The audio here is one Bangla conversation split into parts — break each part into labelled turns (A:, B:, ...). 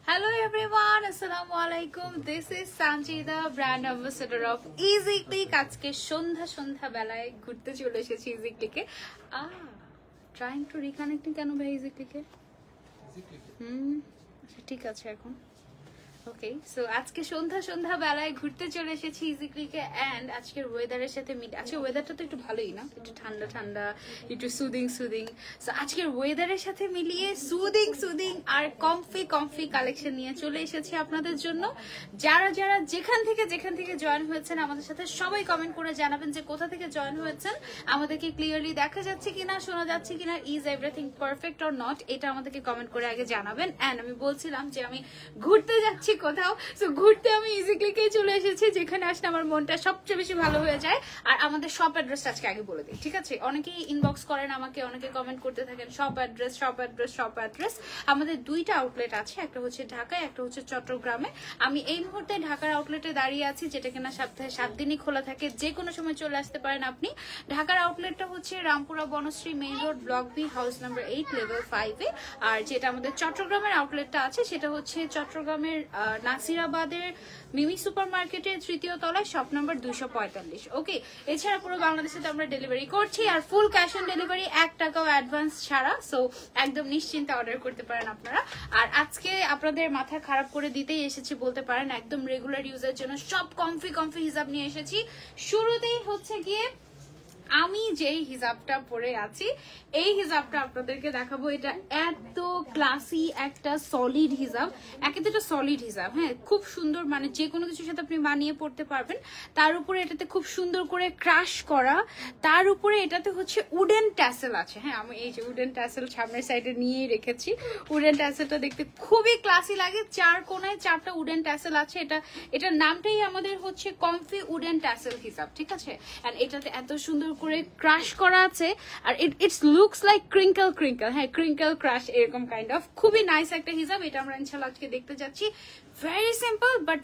A: Hello everyone, Assalamu alaikum. This is Sanjida, brand ambassador of Easy Click. আজকে সন্ধ্যা বেলায় ঘুরতে চলে এসেছি Easy Click A. Trying to reconnecting কেন ভাই Easy Click এ? ঠিক আছে এখন। ওকে, সো আজকে সন্ধ্যা বেলায় ঘুরতে চলে এসেছি Easy Click এ এন্ড আজকের ওয়েদারের সাথে মিলে। আজকে ওয়েদারটা তো একটু ভালোই না, একটু ঠান্ডা একটু সুদিং। সো আজকের ওয়েদারের সাথে মিলিয়ে সুদিং আর কমফি কালেকশন নিয়ে চলে এসেছি আপনাদের জন্য। যারা যেখান থেকে জয়েন হয়েছেন আমাদের সাথে সবাই কমেন্ট করে জানাবেন যে কোথা থেকে জয়েন হয়েছেন, আমাদেরকে ক্লিয়ারলি দেখা যাচ্ছে কিনা, শোনা যাচ্ছে কিনা, is everything perfect or not, এটা আমাদেরকে কমেন্ট করে আগে জানাবেন। এন্ড আমি বলছিলাম যে আমি ঘুরতে যাচ্ছি কোথাও, সো ঘুরতে আমি Easy Click এ চলে এসেছি, যেখানে আসলে আমার মনটা সবচেয়ে বেশি ভালো হয়ে যায়। আর আমাদের শপ অ্যাড্রেসটা আজকে আগে বলে দিই, ঠিক আছে? অনেকেই ইনবক্স করেন আমাকে, অনেকে কমেন্ট করতে থাকেন শপ অ্যাড্রেস। আমাদের দুইটা আউটলেট আছে, একটা হচ্ছে ঢাকায়, একটা হচ্ছে চট্টগ্রামে। আমি এই মুহূর্তে ঢাকার আউটলেটে দাঁড়িয়ে আছি, যেটা কিনা সপ্তাহে 7 দিনই খোলা থাকে, যে কোনো সময় চলে আসতে পারেন আপনি। ঢাকার আউটলেটটা হচ্ছে Rampura Banasree main road, block B, house number 8, level 5 এ। আর যেটা আমাদের চট্টগ্রামের আউটলেটটা আছে সেটা হচ্ছে চট্টগ্রামের নাসিরাবাদের মিমি সুপার মার্কেটের 3য় তলায়, শপ নাম্বার 245। ওকে, এছাড়া পুরো বাংলাদেশে তো আমরা ডেলিভারি করছি, আর ফুল ক্যাশ অন ডেলিভারি, 1 টাকাও অ্যাডভান্স ছাড়া। সো একদম নিশ্চিন্তে অর্ডার করতে পারেন আপনারা। আর আজকে আপনাদের মাথা খারাপ করে দিতেই এসেছি বলতে পারেন, একদম রেগুলার ইউজের জন্য সব কমফি হিসাব নিয়ে এসেছি। শুরুতেই হচ্ছে গিয়ে আমি যেই হিজাবটা পরে আছি, এই হিজাবটা আপনাদেরকে দেখাবো। এটা এত ক্লাসি একটা সলিড হিজাব, একেতে সলিড হিজাব, হ্যাঁ, খুব সুন্দর, মানে যে কোনো কিছুর সাথে আপনি মানিয়ে পড়তে পারবেন। তার উপরে এটাতে খুব সুন্দর করে ক্রাশ করা, তার উপরে এটাতে হচ্ছে উডেন ট্যাসেল আছে। হ্যাঁ, আমি এই যে উডেন ট্যাসেল সামনের সাইডে নিয়েই রেখেছি। উডেন ট্যাসেলটা দেখতে খুবই ক্লাসি লাগে, 4 কোণায় 4টা উডেন ট্যাসেল আছে। এটার নামটাই আমাদের হচ্ছে কমফি উডেন ট্যাসেল হিজাব, ঠিক আছে? এন্ড এটাতে এত সুন্দর করে ক্রাশ করা আছে, আর ইটস লুকস লাইক ক্রিঙ্কল, হ্যাঁ, ক্রিঙ্কল ক্রাশ এরকম কাইন্ড অফ। খুবই নাইস একটা হিজাব, এটা আমরা ইনশাআল্লাহ আজকে দেখতে যাচ্ছি। Very simple but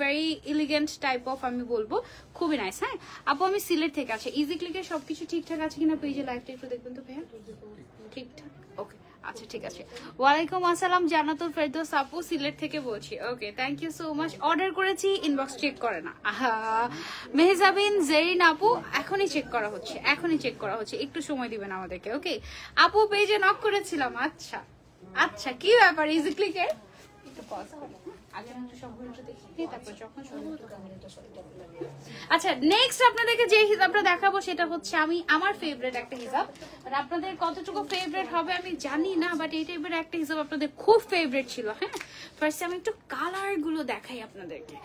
A: very elegant type of, আমি বলবো খুবই নাইস। হ্যাঁ আপু, আমি সিলেট থেকে আছি। Easy Click এর সবকিছু ঠিকঠাক আছে কিনা পেজে লাইভটা একটু দেখবেন তো ভাইয়া, ঠিকঠাক? ওকে, আচ্ছা ঠিক আছে। ওয়ালাইকুম আসসালাম, জান্নাতুল ফেরদৌস আপু, সিলেট থেকে বলছি। Okay, thank you so much. Order করেছি, ইনবক্স চেক করে না। মেহজাবিন জেরিন আপু, এখনই চেক করা হচ্ছে, একটু সময় দিবেন আমাদেরকে। ওকে আপু, পেজে নক করেছিলাম। আচ্ছা কি ব্যাপার Easy Click এর? একটু পজ করি, আগে সবগুলো দেখি, তারপর যখন আচ্ছা, নেক্সট আপনাদেরকে যে হিজাবটা দেখাবো সেটা হচ্ছে আমার ফেভারিট একটা হিজাব। আপনাদের কতটুকু ফেভারিট হবে আমি জানি না, বাট এই টাইপের একটা হিজাব আপনাদের খুব ফেভারিট ছিল। হ্যাঁ, ফার্স্টে আমি একটু কালার গুলো দেখাই আপনাদেরকে।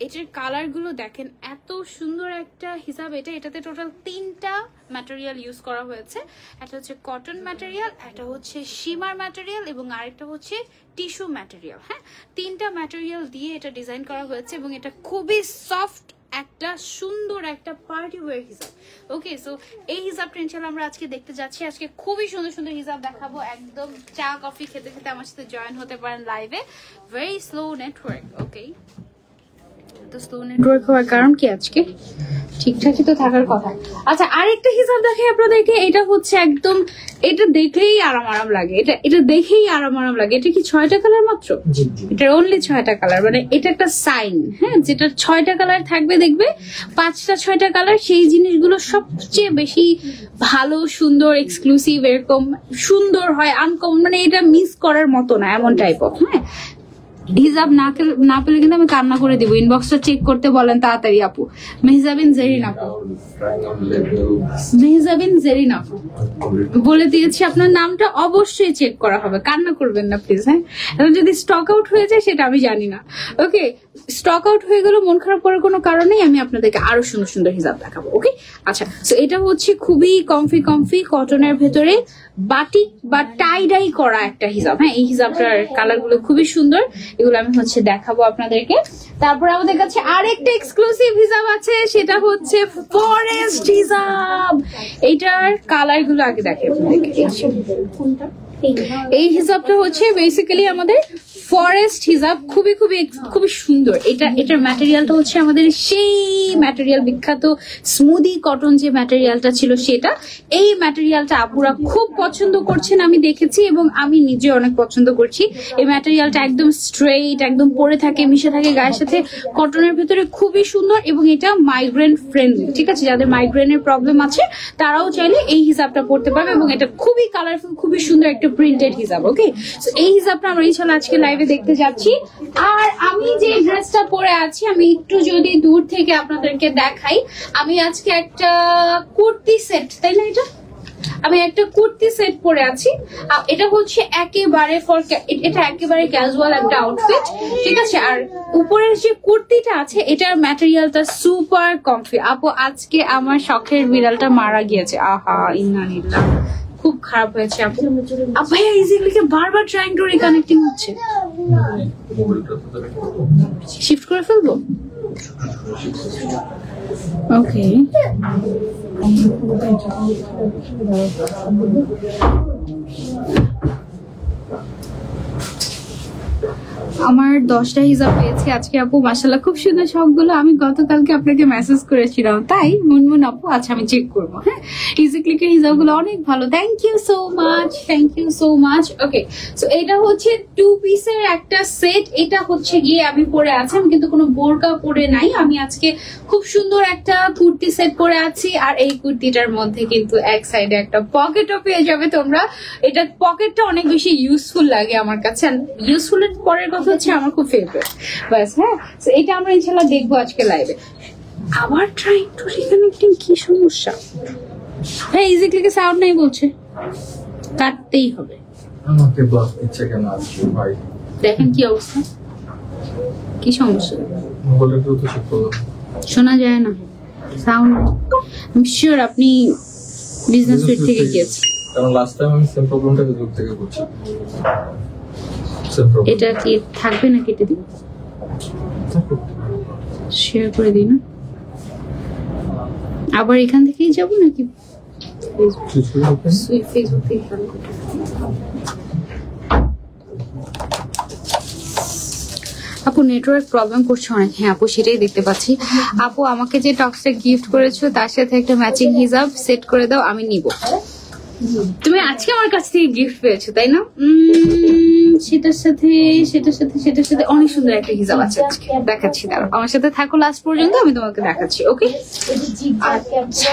A: এটার কালার গুলো দেখেন, এত সুন্দর একটা হিসাব। এটাতে টোটাল 3টা ম্যাটেরিয়াল ইউজ করা হয়েছে। একটা হচ্ছে কটন ম্যাটেরিয়াল, একটা হচ্ছে শিমার ম্যাটেরিয়াল, এবং আরেকটা হচ্ছে টিস্যু ম্যাটেরিয়াল। হ্যাঁ, 3টা ম্যাটেরিয়াল দিয়ে এটা ডিজাইন করা হয়েছে, এবং এটা খুবই সফট একটা সুন্দর একটা পার্টি ওয়্যার হিসাব। ওকে, সো এই হিসাবটা ইনশাআল্লাহ আমরা আজকে দেখতে যাচ্ছি। আজকে খুবই সুন্দর হিসাব দেখাবো। একদম চা কফি খেতে আমার সাথে জয়েন হতে পারেন লাইভে। Very slow network. ওকে, তো স্লো নেটওয়ার্ক হওয়ার কারণ কি? আজকে ঠিকঠাকই তো থাকার কথা। আচ্ছা, আরেকটা হিসাব দেখাই আপনাদেরকে। এটা হচ্ছে একদম, এটা দেখলেই আরাম লাগে, এটা দেখেই আরাম লাগে। এটা কি 6টা কালার মাত্র? এটা অনলি 6টা কালার, মানে এটা একটা সাইন, হ্যাঁ, যেটা 6টা কালার থাকবে, দেখবে 5টা 6টা কালার, সেই জিনিসগুলো সবচেয়ে বেশি ভালো, সুন্দর, এক্সক্লুসিভ, এরকম সুন্দর হয়, আনকমন, মানে এটা মিস করার মতো না, এমন টাইপ অফ। হ্যাঁ, হিজাব না পেলে কিন্তু আমি কান্না করে দিব। ইনবক্সটা চেক করতে বলেন তাড়াতাড়ি আপু। মেহজাবিন জেরিন আপু বলে দিয়েছি, আপনার নামটা অবশ্যই চেক করা হবে, কান্না করবেন না প্লিজ। হ্যাঁ, এখন যদি স্টক আউট হয়ে যায় সেটা আমি জানি না। ওকে, স্টক আউট হয়ে গেল, মন খারাপ করার কোনো কারণেই, আমি আপনাদেরকে আরো সুন্দর হিজাব দেখাবো। ওকে, আচ্ছা, তো এটা হচ্ছে খুবই কমফি কটনের ভেতরে বাটিক বা টাই করা একটা হিজাব। হ্যাঁ, এই হিজাবটার কালার গুলো খুবই সুন্দর, এগুলো আমি হচ্ছে দেখাবো আপনাদেরকে। তারপর আমাদের কাছে আরেকটা এক্সক্লুসিভ হিজাব আছে, সেটা হচ্ছে ফরেস্ট হিজাব। এইটার কালার গুলো আগে দেখে আপনাদেরকে। এই হিজাবটা হচ্ছে বেসিক্যালি আমাদের ফরেস্ট হিজাব, খুবই খুবই খুবই সুন্দর। এটার ম্যাটেরিয়ালটা হচ্ছে আমাদের সেই ম্যাটেরিয়াল, বিখ্যাত স্মুদি কটন যে ম্যাটেরিয়ালটা ছিল সেটা। এই ম্যাটেরিয়ালটা আপুরা খুব পছন্দ করছেন আমি দেখেছি, এবং আমি নিজে অনেক পছন্দ করছি। এই ম্যাটেরিয়ালটা একদম স্ট্রেইট, একদম পরে থাকে, মিশে থাকে গায়ের সাথে, কটনের ভেতরে খুবই সুন্দর, এবং এটা মাইগ্রেন ফ্রেন্ডলি। ঠিক আছে, যাদের মাইগ্রেনের প্রবলেম আছে তারাও চাইলে এই হিজাবটা পড়তে পারবে, এবং এটা খুবই কালারফুল, খুবই সুন্দর একটা প্রিন্টেড হিজাব। ওকে, সো এই হিজাবটা আমরা ইনশাআল্লাহ আজকে লাইভে দেখতে যাচ্ছি। আর আমি যে ড্রেসটা পরে আছি, আমি একটু যদি দূর থেকে আপনাদেরকে দেখাই, আমি আজকে একটা কুর্তি সেট, তাই না, আমি একটা কুর্তি সেট পরে আছি। এটা হচ্ছে একেবারে এটা একেবারে ক্যাজুয়াল একটা আউটফিট, ঠিক আছে। আর উপরের যে কুর্তিটা আছে এটার ম্যাটেরিয়ালটা সুপার কমফি। আপু আজকে আমার শখের বিড়ালটা মারা গিয়েছে, আহা ইন্নালিল্লাহ, খুব খারাপ হয়েছে আপু। ভাইয়া ইজিক্লিকে বারবার ট্রাইং টু রিকানেক্টিং হচ্ছে, শিফট করে ফেলবো। ওকে, আমার 10টা হিজাব পেয়েছি আজকে আপু, মাশাআল্লাহ খুব সুন্দর সবগুলো। আমি গতকালকে আপনাকে মেসেজ করেছিলাম, তাই মুনমুন আপু, আচ্ছা আমি চেক করবো। হ্যাঁ, ইজিক্লিকের হিজাবগুলো অনেক ভালো, thank you so much, thank you so much. Okay, so এটা হচ্ছে 2 পিসের একটা সেট। এটা হচ্ছে গিয়ে আমি পরে আছি, আমি কিন্তু কোনো বোরকা পরে নাই, আমি আজকে খুব সুন্দর একটা কুর্তি সেট পরে আছি। আর এই কুর্তিটার মধ্যে কিন্তু এক সাইডে একটা পকেটও পেয়ে যাবে তোমরা। এটা পকেটটা অনেক বেশি ইউজফুল লাগে আমার কাছে, ইউজফুলের পরের কথা হচ্ছে আমার খুব ফেভারিট, বাস। হ্যাঁ, তো এটা আমরা ইনশাআল্লাহ দেখবো আজকে লাইভে। আবার ট্রাই টু রিকানেক্টিং, কি সমস্যা? হ্যাঁ, ইজিক্লিকে সাউন্ড নাই বলছে, কাটতেই হবে।
B: আমাকে ব্লক দিচ্ছে কেন আজকে ভাই?
A: দেখেন কি অবস্থা, কি সমস্যা?
B: মোবাইলটা তো চেক করলাম,
A: শোনা যায় না সাউন্ড। আমি শিওর আপনি বিজনেস সুইট থেকে গিয়েছেন,
B: কারণ লাস্ট টাইম আমি সেম প্রবলেমটা ফেসবুক থেকে করছি।
A: এটা কি থাকবে না, কেটে দিন, শেয়ার করে দিন। আবার এখান থেকেই যাবো নাকি ফেসবুক থেকে? আপু নেটওয়ার্ক প্রবলেম করছে অনেক। হ্যাঁ আপু, সেটাই দেখতে পাচ্ছি। আপু আমাকে যে টপসটা গিফট করেছো তার সাথে একটা ম্যাচিং হিজাব সেট করে দাও, আমি নিব। তুমি আজকে আমার কাছ থেকে গিফট পেয়েছো তাই না? সেটার সাথে অনেক সুন্দর একটা হিজাব আছে, আজকে দেখাচ্ছি। দাঁড়াও, আমার সাথে থাকো লাস্ট পর্যন্ত, আমি তোমাকে দেখাচ্ছি। ওকে, আচ্ছা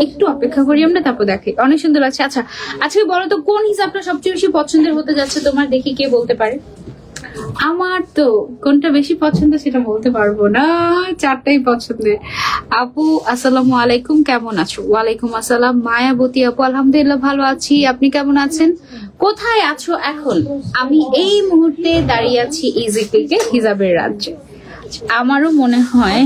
A: একটু অপেক্ষা করি আমরা, তারপর দেখি। অনেক সুন্দর লাগছে। আচ্ছা আজকে বলো তো কোন হিসাবটা সবচেয়ে বেশি পছন্দের হতে যাচ্ছে তোমার, দেখি কে বলতে পারে। আমার তো কোনটা বেশি পছন্দ সেটা বলতে পারবো না, 4টাই পছন্দের। আপু আসসালামু আলাইকুম, কেমন আছো? ওয়ালাইকুম আসসালাম। মায়াবতী আপু আলহামদুলিল্লাহ ভালো আছি, আপনি কেমন আছেন? কোথায় আছো এখন? আমি এই মুহূর্তে দাঁড়িয়ে আছি ইজিক্লিকে হিজাবের রাজ্যে। আমারও মনে হয়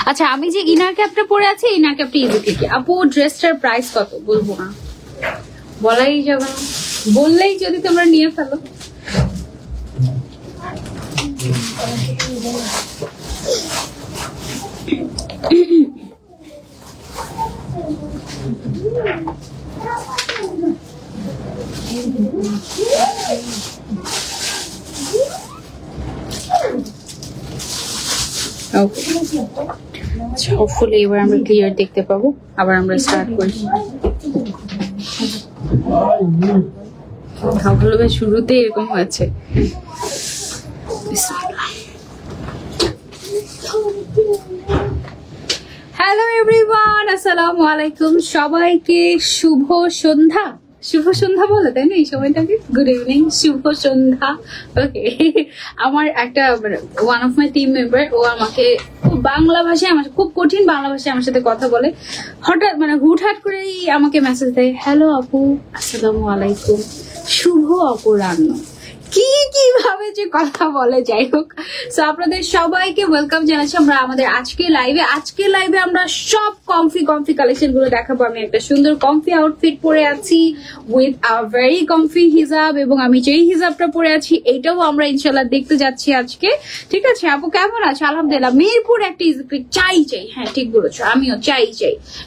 A: আচ্ছা, আমি যে ইনার ক্যাপটা পরে আছি, ইনার ক্যাপটা ইজিক্লিকে। আপু ড্রেসটার প্রাইস কত? বলবো না, বলাই যাবে না, বললেই যদি তোমরা নিয়ে ফেলো। আচ্ছা, হোপফুলি এবার আমরা ক্লিয়ার দেখতে পাবো। আবার আমরা স্টার্ট করি। ভালো শুরুতে এরকম হয়েছে। হ্যালো এভরিওয়ান, আসসালামু আলাইকুম সবাইকে। শুভ সন্ধ্যা, শুভ সন্ধ্যা বলে তাই না এই সময়টাকে? গুড ইভিনিং, শুভ সন্ধ্যা। ওকে, আমার একটা one of my team member, ও আমাকে বাংলা ভাষায়, আমার খুব কঠিন বাংলা ভাষায় আমার সাথে কথা বলে। হঠাৎ হুটহাট করেই আমাকে মেসেজ দেয়, হ্যালো আপু, আসসালামু আলাইকুম, শুভ অপরাহ্ন। কি কিভাবে যে কথা বলে, যাই হোক। সো আপনাদের সবাইকে ওয়েলকাম জানাচ্ছি আমরা আমাদের আজকে লাইভে আমরা সব কমফি কালেকশন গুলো দেখাবো। আমি একটা সুন্দর কমফি আউটফিট পরে আছি উইথ আ ভেরি কমফি হিজাব, এবং আমি যেই হিজাবটা পরে আছি এইটাও আমরা ইনশাল্লাহ দেখতে যাচ্ছি আজকে, ঠিক আছে। আপু কেমন আছে? আলহামদুলিল্লাহ। মিরপুর একটা ইজি ক্লিক চাই, হ্যাঁ ঠিক বলেছো, আমিও চাই।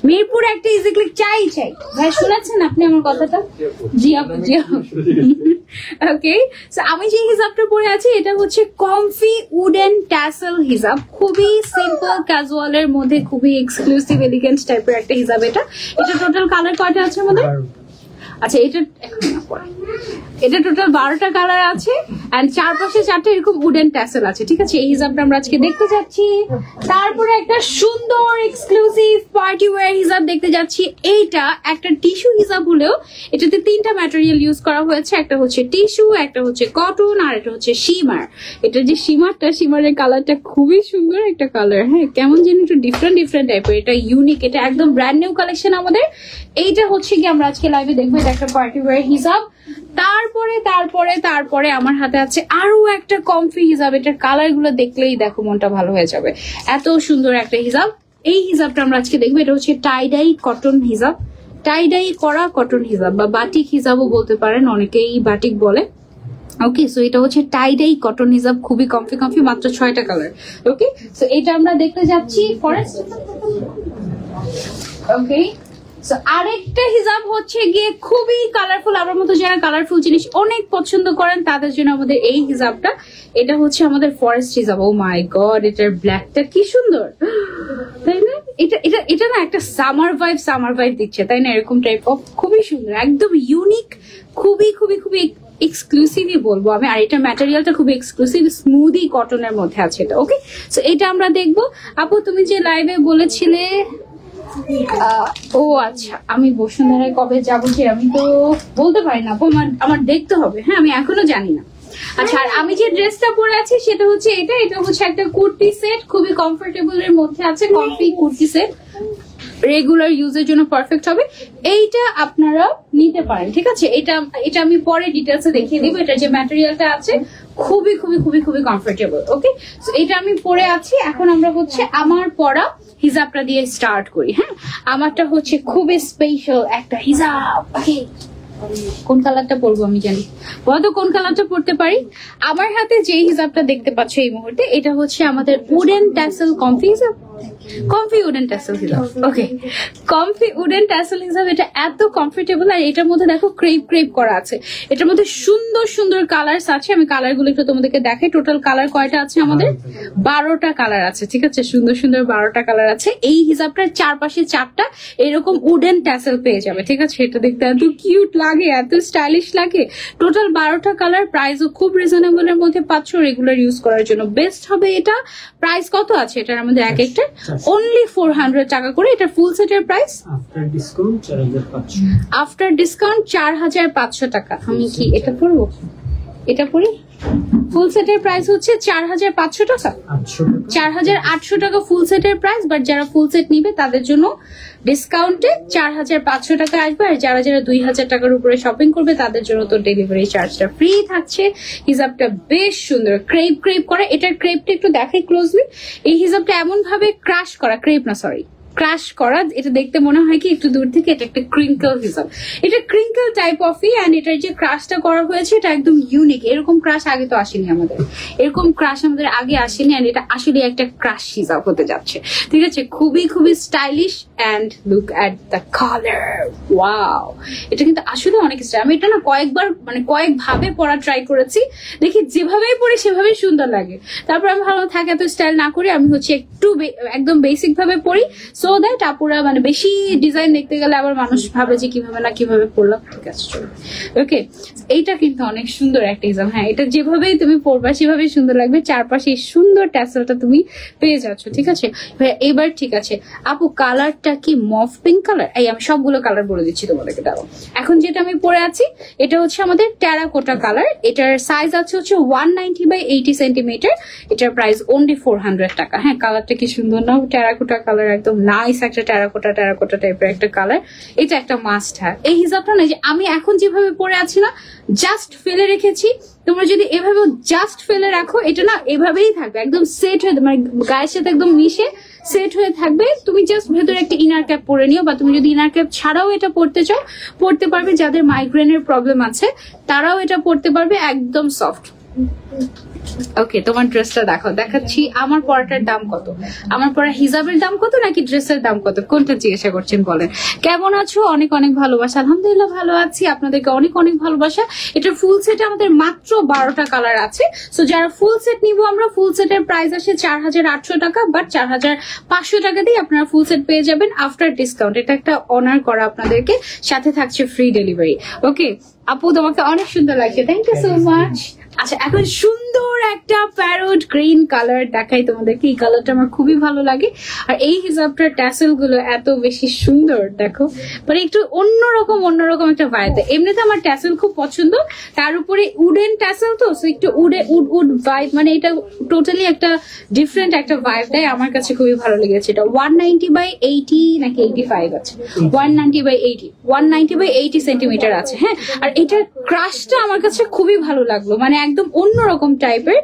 A: মিরপুর একটা ইজি ক্লিক চাই। ভাই শুনেছেন আপনি আমার কথাটা? জি আপু, জি আপু। ওকে, সো আমি যে হিজাবটা পরে আছি এটা হচ্ছে কমফি উডেন ট্যাসেল হিজাব, খুবই সিম্পল ক্যাজুয়ালের মধ্যে খুবই এক্সক্লুসিভ এলিগেন্ট টাইপের একটা হিজাব। এটা টোটাল কালার কয়টা আছে আমাদের? আচ্ছা, এটা টোটাল 12টা কালার আছে এন্ড চারপাশে 4টা এরকম উডেন ট্যাসেল আছে, ঠিক আছে। এই হিজাবটা আমরা আজকে দেখতে যাচ্ছি। তারপরে একটা সুন্দর এক্সক্লুসিভ পার্টি ওয়্যার হিজাব দেখতে যাচ্ছি। এইটা একটা টিস্যু হিজাব হলেও এটাতে 3টা ম্যাটেরিয়াল ইউজ করা হয়েছে, একটা হচ্ছে টিস্যু, একটা হচ্ছে কটন, আর এটা হচ্ছে শিমার। এটা যে শিমারের কালারটা খুবই সুন্দর একটা কালার, হ্যাঁ কেমন যেন একটু ডিফারেন্ট টাইপের, এটা ইউনিক, এটা একদম ব্র্যান্ড নিউ কালেকশন আমাদের। এইটা হচ্ছে কি আমরা আজকে লাইভে দেখবো, এটা একটা পার্টি ওয়্যার হিজাব। তারপরে আমার হাতে আছে আরো একটা কমফি হিজাব। এটার কালার গুলো দেখলেই দেখো মনটা ভালো হয়ে যাবে, এত সুন্দর একটা হিজাব। এই হিজাবটা আমরা আজকে দেখবো। এটা হচ্ছে টাইডাই কটন হিজাব, টাইডাই করা কটন হিজাব বা বাটিক হিজাবও বলতে পারেন, অনেকেই বাটিক বলে। ওকে, সো এটা হচ্ছে টাইডাই কটন হিজাব, খুবই কমফি, মাত্র 6টা কালার। ওকে, সো এটা আমরা দেখতে যাচ্ছি ফরেস্ট। ওকে, আরেকটা হিজাব হচ্ছে গিয়ে খুবই কালারফুল, আমার মতো যারা কালারফুল জিনিস অনেক পছন্দ করেন তাদের জন্য আমাদের এই হিজাবটা। এটা হচ্ছে আমাদের ফরেস্ট হিজাব। ও মাই গড, এটার ব্ল্যাকটা কি সুন্দর, তাই না? এটা না একটা সামার ভাইব দিচ্ছে, তাই না? এরকম টাইপ অফ খুবই সুন্দর, একদম ইউনিক, খুবই এক্সক্লুসিভই বলবো আমি। আর এটা ম্যাটেরিয়ালটা খুবই এক্সক্লুসিভ, স্মুদি কটনের মধ্যে আছে এটা। ওকে, সো এটা আমরা দেখবো। আপু তুমি যে লাইভে বলেছিলে, ও আচ্ছা, আমি বসুন্ধরায় কবে যাবো যে আমি তো বলতে পারি না, আমার দেখতে হবে, হ্যাঁ আমি এখনো জানি না। আচ্ছা, আর আমি যে ড্রেসটা পরে আছি সেটা হচ্ছে এটা হচ্ছে একটা কুর্তি সেট, খুবই কমফোর্টেবল এর মধ্যে আছে, কমফি কুর্তি সেট, রেগুলার ইউজের জন্য পারফেক্ট হবে। এইটা আপনারা নিতে পারেন, ঠিক আছে। এটা আমি পরে ডিটেলসে দেখিয়ে দিব। এটা যে ম্যাটেরিয়ালটা আছে খুবই কমফোর্টেবল। ওকে, সো এটা আমি পরে আছি। এখন আমরা হচ্ছে আমার পরা হিজাবটা দিয়ে স্টার্ট করি। হ্যাঁ, আমারটা হচ্ছে খুবই স্পেশাল একটা হিজাব। ওকে, কোন কালারটা পরবো আমি জানি, বলতো কোন কালারটা পরতে পারি। আমার হাতে যে হিজাবটা দেখতে পাচ্ছ এই মুহূর্তে, এটা হচ্ছে আমাদের উডেন ট্যাসেল কমফি হিজাব, কমফি উডেন ট্যাসেল হিজাব। ওকে, কমফি উডেন ট্যাসেল হিজাব, এটা এত কমফোর্টেবল। আর এটার মধ্যে দেখো ক্রেপ করা আছে, এটার মধ্যে সুন্দর কালার আছে। আমি কালার গুলো একটু তোমাদেরকে দেখাই। টোটাল কালার কয়টা আছে আমাদের? 12টা কালার আছে, ঠিক আছে। সুন্দর 12টা কালার আছে। এই হিজাবটার চারপাশে 4টা এরকম উডেন ট্যাসেল পেয়ে যাবে, ঠিক আছে। এটা দেখতে এত কিউট লাগে, এত স্টাইলিশ লাগে। টোটাল 12টা কালার, প্রাইসও খুব রিজনেবল এর মধ্যে পাচ্ছ, রেগুলার ইউজ করার জন্য বেস্ট হবে এটা। প্রাইস কত আছে এটার আমাদের? এক একটা অনলি 400 টাকা করে। এটা ফুল সেটের প্রাইস আফটার ডিসকাউন্ট 4500 টাকা। আমি কি এটা পরবো? এটা পরি। ফুল সেটের প্রাইস হচ্ছে 4500 টাকা, 4800 টাকা ফুল সেটের প্রাইস। বাট যারা ফুল সেট নিবে তাদের জন্য ডিসকাউন্টে 4500 টাকা আসবে। আর যারা 2000 টাকার উপরে শপিং করবে তাদের জন্য তো ডেলিভারি চার্জটা ফ্রি থাকছে। হিজাবটা বেশ সুন্দর, ক্রেপ করা। এটার ক্রেপটা একটু দেখাই ক্লোজলি। এই হিজাবটা এমন ভাবে ক্রাশ করা, ক্রাশ করা, এটা দেখতে মনে হয় কি একটু দূর থেকে এটা একটা ক্রিঙ্কল হিসাব। এটা ক্রিঙ্কল টাইপ অফই, এন্ড এটার যে ক্রাশটা করা হয়েছে এটা একদম ইউনিক। এরকম ক্রাশ আগে তো আসেনি আমাদের, এরকম ক্রাশ আমাদের আগে আসেনি। এন্ড এটা আসলে একটা ক্রাশ হিসাব হতে যাচ্ছে, ঠিক আছে। খুবই stylish. And look at the colour, wow. এটা কিন্তু আসলে অনেক স্টাইল। আমি এটা না কয়েকভাবে পরা ট্রাই করেছি, দেখি যেভাবেই পরি সেভাবেই সুন্দর লাগে। তারপর আমি ভালো থাকে এত স্টাইল না করি, আমি হচ্ছে একটু একদম বেসিক ভাবে পরি, সো দ্যাট আপুরা মানে বেশি ডিজাইন দেখতে গেলে আবার মানুষ ভাবে যে কিভাবে পরলাম, ঠিক আছে। ওকে, এইটা কিন্তু অনেক সুন্দর একটা হিজাব। হ্যাঁ, এটা যেভাবেই তুমি পরবা সেভাবেই সুন্দর লাগবে। চারপাশে সুন্দর ট্যাসেলটা তুমি পেয়ে যাচ্ছ, ঠিক আছে। এবার ঠিক আছে আপু, কালারটা কি মফ পিঙ্ক কালার? এই আমি সবগুলো কালার বলে দিচ্ছি তোমাদেরকে। দাও, এখন যেটা আমি পরে আছি এটা হচ্ছে আমাদের টেরাকোটা কালার। এটার সাইজ আছে হচ্ছে 190 বাই 80 সেন্টিমিটার। এটার প্রাইস অনলি 400 টাকা। হ্যাঁ, কালারটা কি সুন্দর না? টেরাকোটা কালার, একদম নাইস একটা টেরাকোটা টাইপের একটা কালার। এটা একটা মাস্ট হ্যাভ। এই হিজাবটা না যে আমি এখন যেভাবে পরে আছি না, জাস্ট ফেলে রেখেছি, তোমরা যদি এভাবে জাস্ট ফেলে রাখো এটা না এভাবেই থাকবে, একদম সেট হয়ে মানে গায়ের সাথে একদম মিশে সেট হয়ে থাকবে। তুমি জাস্ট ভেতরে একটা ইনার ক্যাপ পরে নিও, বা তুমি যদি ইনার ক্যাপ ছাড়াও এটা পরতে চাও পরতে পারবে। যাদের মাইগ্রেনের প্রবলেম আছে তারাও এটা পরতে পারবে, একদম সফট। ওকে, তোমার ড্রেসটা দেখাচ্ছি। আমার পরাটার দাম কত, আমার পরা হিজাবের দাম কত, নাকি ড্রেসের দাম কত, কোনটা জিজ্ঞাসা করছেন বলেন? কেমন আছো? অনেক অনেক ভালোবাসা, আলহামদুলিল্লাহ ভালো আছি। আপনাদেরকে অনেক অনেক ভালোবাসা। এটার ফুল সেটে আমাদের মাত্র 12টা কালার আছে। সো যারা ফুল সেট নিবো আমরা, ফুল সেটের প্রাইস আসে 4800 টাকা, বাট 4500 টাকা দিয়ে আপনারা ফুল সেট পেয়ে যাবেন আফটার ডিসকাউন্ট। এটা একটা অনার করা আপনাদেরকে, সাথে থাকছে ফ্রি ডেলিভারি। ওকে আপু, তোমাকে অনেক সুন্দর লাগছে, থ্যাংক ইউ সো মাচ। আচ্ছা, এখন সুন্দর একটা প্যারোট গ্রিন কালার দেখাই তোমাদেরকে। এই কালারটা আমার খুবই ভালো লাগে, আর এই হিজাবটার ট্যাসেল গুলো এত বেশি সুন্দর, দেখো মানে একটু অন্যরকম একটা ভাইব দেয়। এমনিতে আমার ট্যাসেল খুব পছন্দ, তার উপরে উডেন ট্যাসেল তো, একটু উড ভাইব, মানে এটা টোটালি একটা ডিফারেন্ট একটা ভাইব দেয়। আমার কাছে খুবই ভালো লেগেছে। এটা 190/80 নাকি 85 আছে, 190/80 সেন্টিমিটার আছে। হ্যাঁ, আর এটার ক্রাশটা আমার কাছে খুবই ভালো লাগলো, মানে একদম অন্যরকম টাইপের।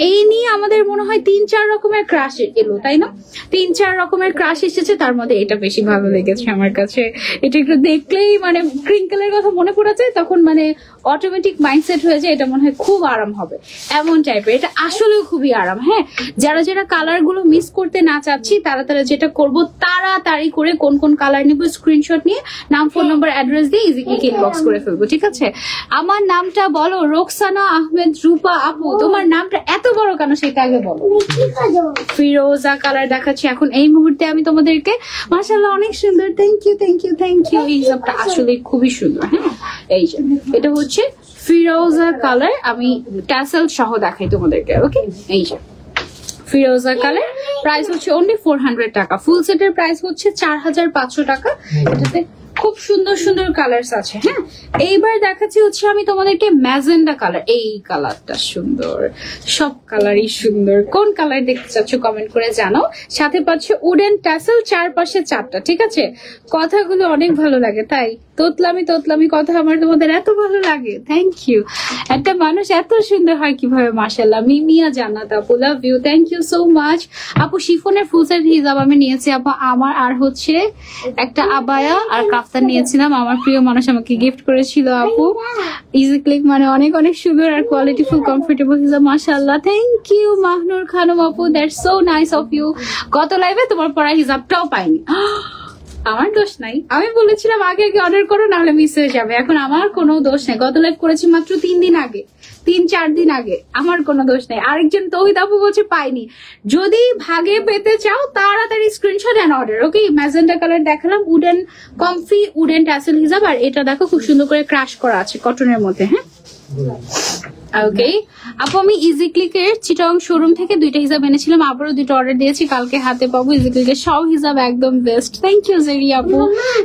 A: এই নিয়ে আমাদের মনে হয় 3-4 রকমের ক্রাশ এলো, তাই না? 3-4 রকমের ক্রাশ এসেছে, তার মধ্যে এটা বেশি ভালো লেগেছে আমার কাছে। এটা একটু দেখলেই মানে ক্রিঙ্কেলের কথা মনে পড়ে যায়, তখন মানে অটোমেটিক মাইন্ডসেট হয়ে যায় এটা মনে হয় খুব আরাম হবে, এমন টাইপের। এটা আসলেও খুবই আরাম। হ্যাঁ, যারা কালার গুলো মিস করতে না চাচ্ছি তারা যেটা করবো, তাড়াতাড়ি করে কোন কোন কালার নিবো স্ক্রিনশট নিয়ে নাম, ফোন নম্বর, অ্যাড্রেস দিয়ে ইজিক্লিক ইনবক্স করে ফেলবো, ঠিক আছে? আমার নামটা বলো। রোকসানা আহমেদ রূপা আপু, তোমার নামটা এত বড় কেন সেটা আগে বলো। ফিরোজা কালার দেখাচ্ছি এখন এই মুহূর্তে আমি তোমাদেরকে। মাশাআল্লাহ, অনেক সুন্দর, থ্যাংক ইউ। এই হিসাবটা আসলে খুবই সুন্দর। হ্যাঁ, এই যে এটা হচ্ছে ফিরোজা কালার, আমি ট্যাসেল সহ দেখাই তোমাদেরকে। ওকে, এই যে ফিরোজা কালার, প্রাইস হচ্ছে অনলি 400 টাকা। ফুল সেটের প্রাইস হচ্ছে 4500 টাকা। এটাতে খুব সুন্দর কালার্স আছে। হ্যাঁ, এইবার দেখাচ্ছি হচ্ছে আমি তোমাদেরকে ম্যাজেন্ডা কালার। এই কালারটা সুন্দর, সব কালারই সুন্দর। কোন কালার দেখতে চাচ্ছ কমেন্ট করে জানাও। সাথে পাচ্ছে উডেন ট্যাসেল, চারপাশে 4টা, ঠিক আছে? কথাগুলো অনেক ভালো লাগে, তাই তোতলামি কথা আমার তোমাদের এত ভালো লাগে, থ্যাংক ইউ। একটা মানুষ এত সুন্দর হয় কিভাবে, মাশাআল্লাহ। মিমিয়া জান্নাত আপু, love you, thank you so much. আপু শিফনের ফুল সেট হিজাব আমি নিয়েছি আপু, আমার আর হচ্ছে একটা আবায়া আর কাফতান নিয়েছিলাম, আমার প্রিয় মানুষ আমাকে গিফট করেছিল আপু। ইজি ক্লিক মানে অনেক সুন্দর আর কোয়ালিটি ফুল কমফোর্টেবল হিজাব, মাশাআল্লাহ, থ্যাংক ইউ। মাহনুর খানম আপু, that's so nice of you. গত লাইভে তোমার পরা হিজাবটাও পাইনি, আমার দোষ নাই, আমি বলেছিলাম আগে অর্ডার করো নাহলে মিস হয়ে যাবে। এখন আমার কোনো দোষ নেই, গত লাইভ করেছি মাত্র 3-4 দিন আগে, আমার কোনো দোষ নেই। আরেকজন তৌহিদ আপু বলছে পাইনি। যদি ভাগে পেতে চাও তাড়াতাড়ি screenshot and order. Okay, magenta colour দেখালাম, উডেন কমফি উডেন ট্যাসেল হিজাব, আর এটা দেখো খুব সুন্দর করে ক্রাশ করা আছে কটনের মধ্যে। হ্যাঁ, ওকে আপু, আমি ইজি ক্লিকের চিটং শোরুম থেকে 2টা হিজাব এনেছিলাম, আবারও 2টা অর্ডার দিয়েছি, কালকে হাতে পাবো। ইজি ক্লিকের সব হিজাব একদম বেস্ট, থ্যাংক ইউ জেরি আপু,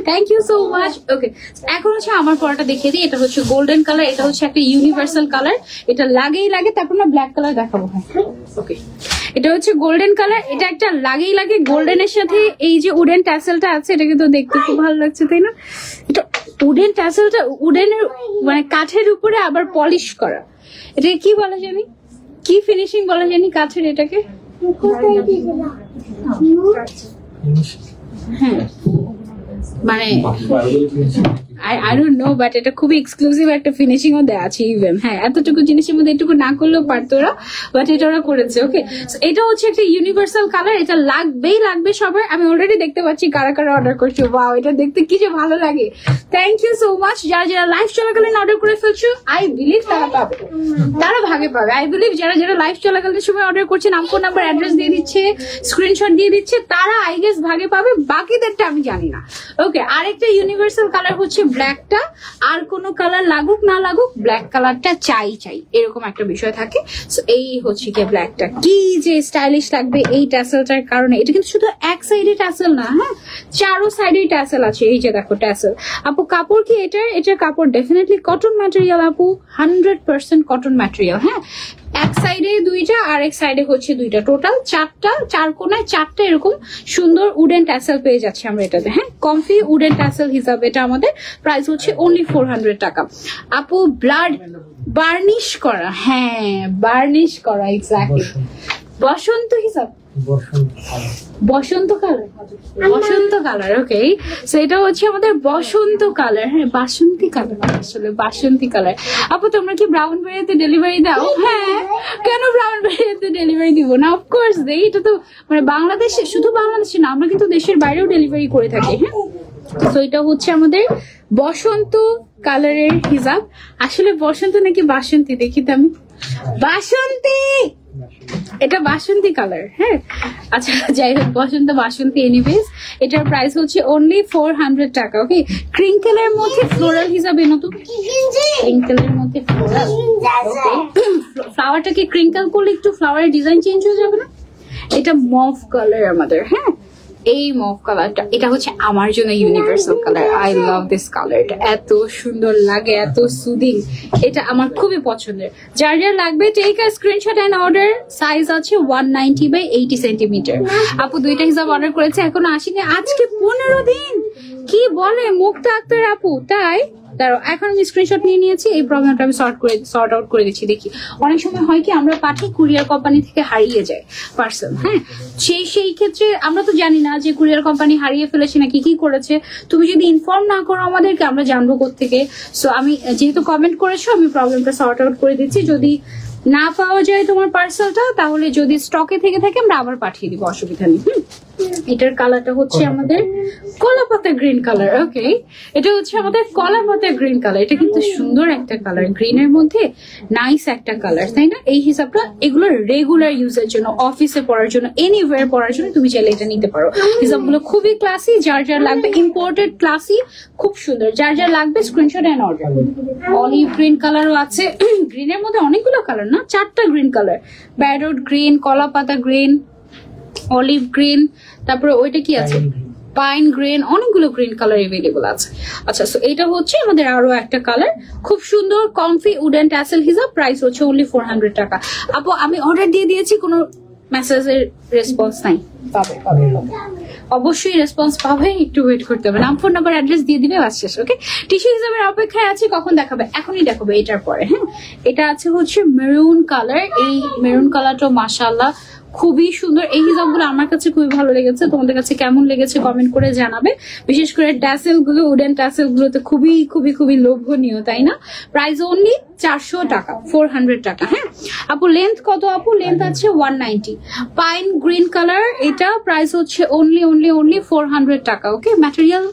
A: থ্যাংক ইউ সো মাচ। ওকে, এখন হচ্ছে আমার পরাটা দেখিয়ে দিই। এটা হচ্ছে গোল্ডেন কালার, এটা হচ্ছে একটা ইউনিভার্সাল কালার, এটা লাগেই লাগে। তারপর না ব্ল্যাক কালার দেখাবো। হ্যাঁ, ওকে, এটা হচ্ছে গোল্ডেন কালার, এটা একটা লাগেই লাগে। গোল্ডেনের সাথে এই যে উডেন ট্যাসেলটা আছে, এটা কিন্তু দেখতে খুব ভালো লাগছে, তাই না? এটা উডেন ট্যাসেলটা উডেনের মানে কাঠের উপরে আবার পলিশ করা। এটা কি বলা জানি, কি ফিনিশিং বলা জানি কাঠের এটাকে? হ্যাঁ, মানে I don't know, but এটা খুবই এক্সক্লুসিভ একটা ফিনিশিং ও দেয়া আছে ইভেন। হ্যাঁ, এতটুকু জিনিসের মধ্যে এটুকু না করলেও পারতো ওরা, বাট এটা ওরা করেছে। ওকে, এটা হচ্ছে একটা ইউনিভার্সাল কালার, এটা লাগবে সবার। আমি অলরেডি দেখতে পাচ্ছি কারা অর্ডার করছে। ওয়াও, এটা দেখতে কি যে ভালো লাগে, থ্যাংক ইউ সো মাচ। যারা লাইভ চলাকালীন অর্ডার করে ফেলছো, আই বিলিভ তারা পাবে, তারা ভাগে পাবে। আই বিলিভ যারা লাইভ চলাকালীন সময় অর্ডার করছে, নাম, ফোন নাম্বার, অ্যাড্রেস দিয়ে দিচ্ছে, স্ক্রিনশট দিয়ে দিচ্ছে, তারা আই গেস ভাগে পাবে, বাকিদেরটা আমি জানি না। ওকে, আরেকটা ইউনিভার্সাল কালার হচ্ছে ব্ল্যাকটা, আর কোনো কালার লাগুক না লাগুক ব্ল্যাক কালারটা চাই এরকম একটা বিষয় থাকে। সো এই হচ্ছে কি ব্ল্যাকটা কি যে স্টাইলিশ লাগবে এই ট্যাসেলটার কারণে। এটা কিন্তু শুধু এক সাইডে ট্যাসেল না, হ্যাঁ, 4 সাইডে ট্যাসেল আছে। এই যে দেখো ট্যাসেল। আপু কাপড় কি এটার কাপড় ডেফিনেটলি কটন ম্যাটেরিয়াল আপু, 100% কটন ম্যাটেরিয়াল। হ্যাঁ, এক সাইডে দুইটা আর এক সাইডে হচ্ছে দুইটা, টোটাল চারটা, চার কোনায় চারটা এরকম সুন্দর উডেন ট্যাসেল পেয়ে যাচ্ছে আমরা এটাতে। হ্যাঁ, কমফি উডেন ট্যাসেল হিসাবে এটা আমাদের প্রাইস হচ্ছে অনলি 400 টাকা। আপু ব্লাড বার্নিশ করা, হ্যাঁ বার্নিশ করা, এক্স্যাক্টলি বসন্ত হিসাব, বসন্ত কালার, বসন্ত কালার। ওকে, সো এটা হচ্ছে আমাদের বসন্ত কালার। হ্যাঁ, বাসন্তী কালার, আসলে বাসন্তী কালার। আপু তোমরা কি ব্রাউন বেরিয়াতে ডেলিভারি দাও? হ্যাঁ, কেন ব্রাউন বেরিয়াতে ডেলিভারি দিব না? অফকোর্স দেই। এটা তো মানে বাংলাদেশে, শুধু বাংলাদেশে না, আমরা কিন্তু দেশের বাইরেও ডেলিভারি করে থাকি। হ্যাঁ, তো এটা হচ্ছে আমাদের বসন্ত কালারের হিজাব। আসলে বসন্ত নাকি বাসন্তী, দেখি তো আমি। বাসন্তী, এটা বাসন্তী কালার। হ্যাঁ, আচ্ছা যাই হোক, বসন্ত বাসন্তী এনিওয়েজ। এটার প্রাইস হচ্ছে অনলি 400 টাকা। ওকে, ক্রিঙ্কেলের মধ্যে ফ্লোরাল হিসাবে নতুন, ক্রিঙ্কেলের মধ্যে ফ্লোরাল। ওকে, ফ্লাওয়ারটাকে ক্রিঙ্কেল করলে একটু ফ্লাওয়ারের ডিজাইন চেঞ্জ হয়ে যাবে না? এটা মভ কালার আমাদের। হ্যাঁ, এই মভ কালারটা, এটা হচ্ছে আমার জন্য universal colour. I love this colour, এটা এত সুন্দর লাগে, এত সুদিং, এটা আমার খুবই পছন্দের। যার যার লাগবে take a screenshot and order. Size আছে 190/80 সেন্টিমিটার। আপু দুইটা হিসাব অর্ডার করেছে, এখনো আসেনি। আজকে 15 দিন, কি বলে মুক্তা আক্তার আপু? তাই দাঁড়াও, এখন আমি স্ক্রিনশট নিয়ে নিয়েছি, এই প্রবলেমটা আমি সর্ট আউট করে দিচ্ছি। দেখি অনেক সময় হয় কি, আমরা পাঠাই কুরিয়ার কোম্পানি থেকে হারিয়ে যায় পার্সেল। হ্যাঁ, সেই ক্ষেত্রে আমরা তো জানি না যে কুরিয়ার কোম্পানি হারিয়ে ফেলেছে নাকি কি করেছে। তুমি যদি ইনফর্ম না করো আমাদেরকে, আমরা জানবো কোত্থেকে? সো আমি যেহেতু কমেন্ট করেছো, আমি প্রবলেমটা সর্ট আউট করে দিচ্ছি। যদি না পাওয়া যায় তোমার পার্সেলটা, তাহলে যদি স্টকে থেকে থাকে আমরা আবার পাঠিয়ে দিব, অসুবিধা নেই। এটার কালারটা হচ্ছে আমাদের কলাপাতা গ্রিন কালার। ওকে, এটা হচ্ছে আমাদের কলাপাতা গ্রিন কালার। এটা কিন্তু সুন্দর একটা কালার, গ্রিনের মধ্যে নাইস একটা কালার, তাই না? এই হিসাবটা এগুলো রেগুলার ইউজের জন্য, অফিসে পড়ার জন্য, এনিওয়্যার পড়ার জন্য তুমি চাইলে এটা নিতে পারো। হিসাবগুলো খুবই ক্লাসি, যার যার লাগবে, ইম্পোর্টেড ক্লাসি, খুব সুন্দর। যার যার লাগবে screenshot and order. Olive green কালারও আছে, গ্রিনের মধ্যে অনেকগুলো কালার না, 4টা গ্রিন কালার, প্যারট গ্রিন, কলাপাতা গ্রিন, অলিভ গ্রিন, তারপরে ওইটা কি আছে, পাইন গ্রিন, অনেকগুলো গ্রিন কালার এভেলেবল আছে। আচ্ছা, সো এটা হচ্ছে আমাদের আরো একটা কালার, খুব সুন্দর কমফি উডেন ট্যাসেল হিসাব। প্রাইস হচ্ছে অনলি 400 টাকা। আপু আমি অর্ডার দিয়ে দিয়েছি, কোনো মেসেজের রেসপন্স নাই? পাবে, পাবে, অবশ্যই রেসপন্স পাবে, একটু ওয়েট করতে হবে। নাম, ফোন নাম্বার, অ্যাড্রেস দিয়ে দিবে, বাস শেষ। ওকে, টিস্যু হিসাবের অপেক্ষায় আছে, কখন দেখাবে? এখনই দেখাবে, এটার পরে। হ্যাঁ, এটা আছে হচ্ছে মেরুন কালার। এই মেরুন কালারটা মাশাআল্লাহ খুবই সুন্দর। এই হিসাবগুলো আমার কাছে খুবই ভালো লেগেছে, তোমাদের কাছে কেমন লেগেছে কমেন্ট করে জানাবে। বিশেষ করে ট্যাসেল গুলো, উডেন ট্যাসেল গুলোতে খুবই খুবই খুবই লোভনীয়, তাই না? প্রাইস অনলি 400 টাকা, 400 টাকা। হ্যাঁ আপু, লেন্থ কত আপু? লেন্থ আছে 190। পাইন গ্রিন কালার, এটা প্রাইস হচ্ছে অনলি 400 টাকা। ওকে, ম্যাটেরিয়াল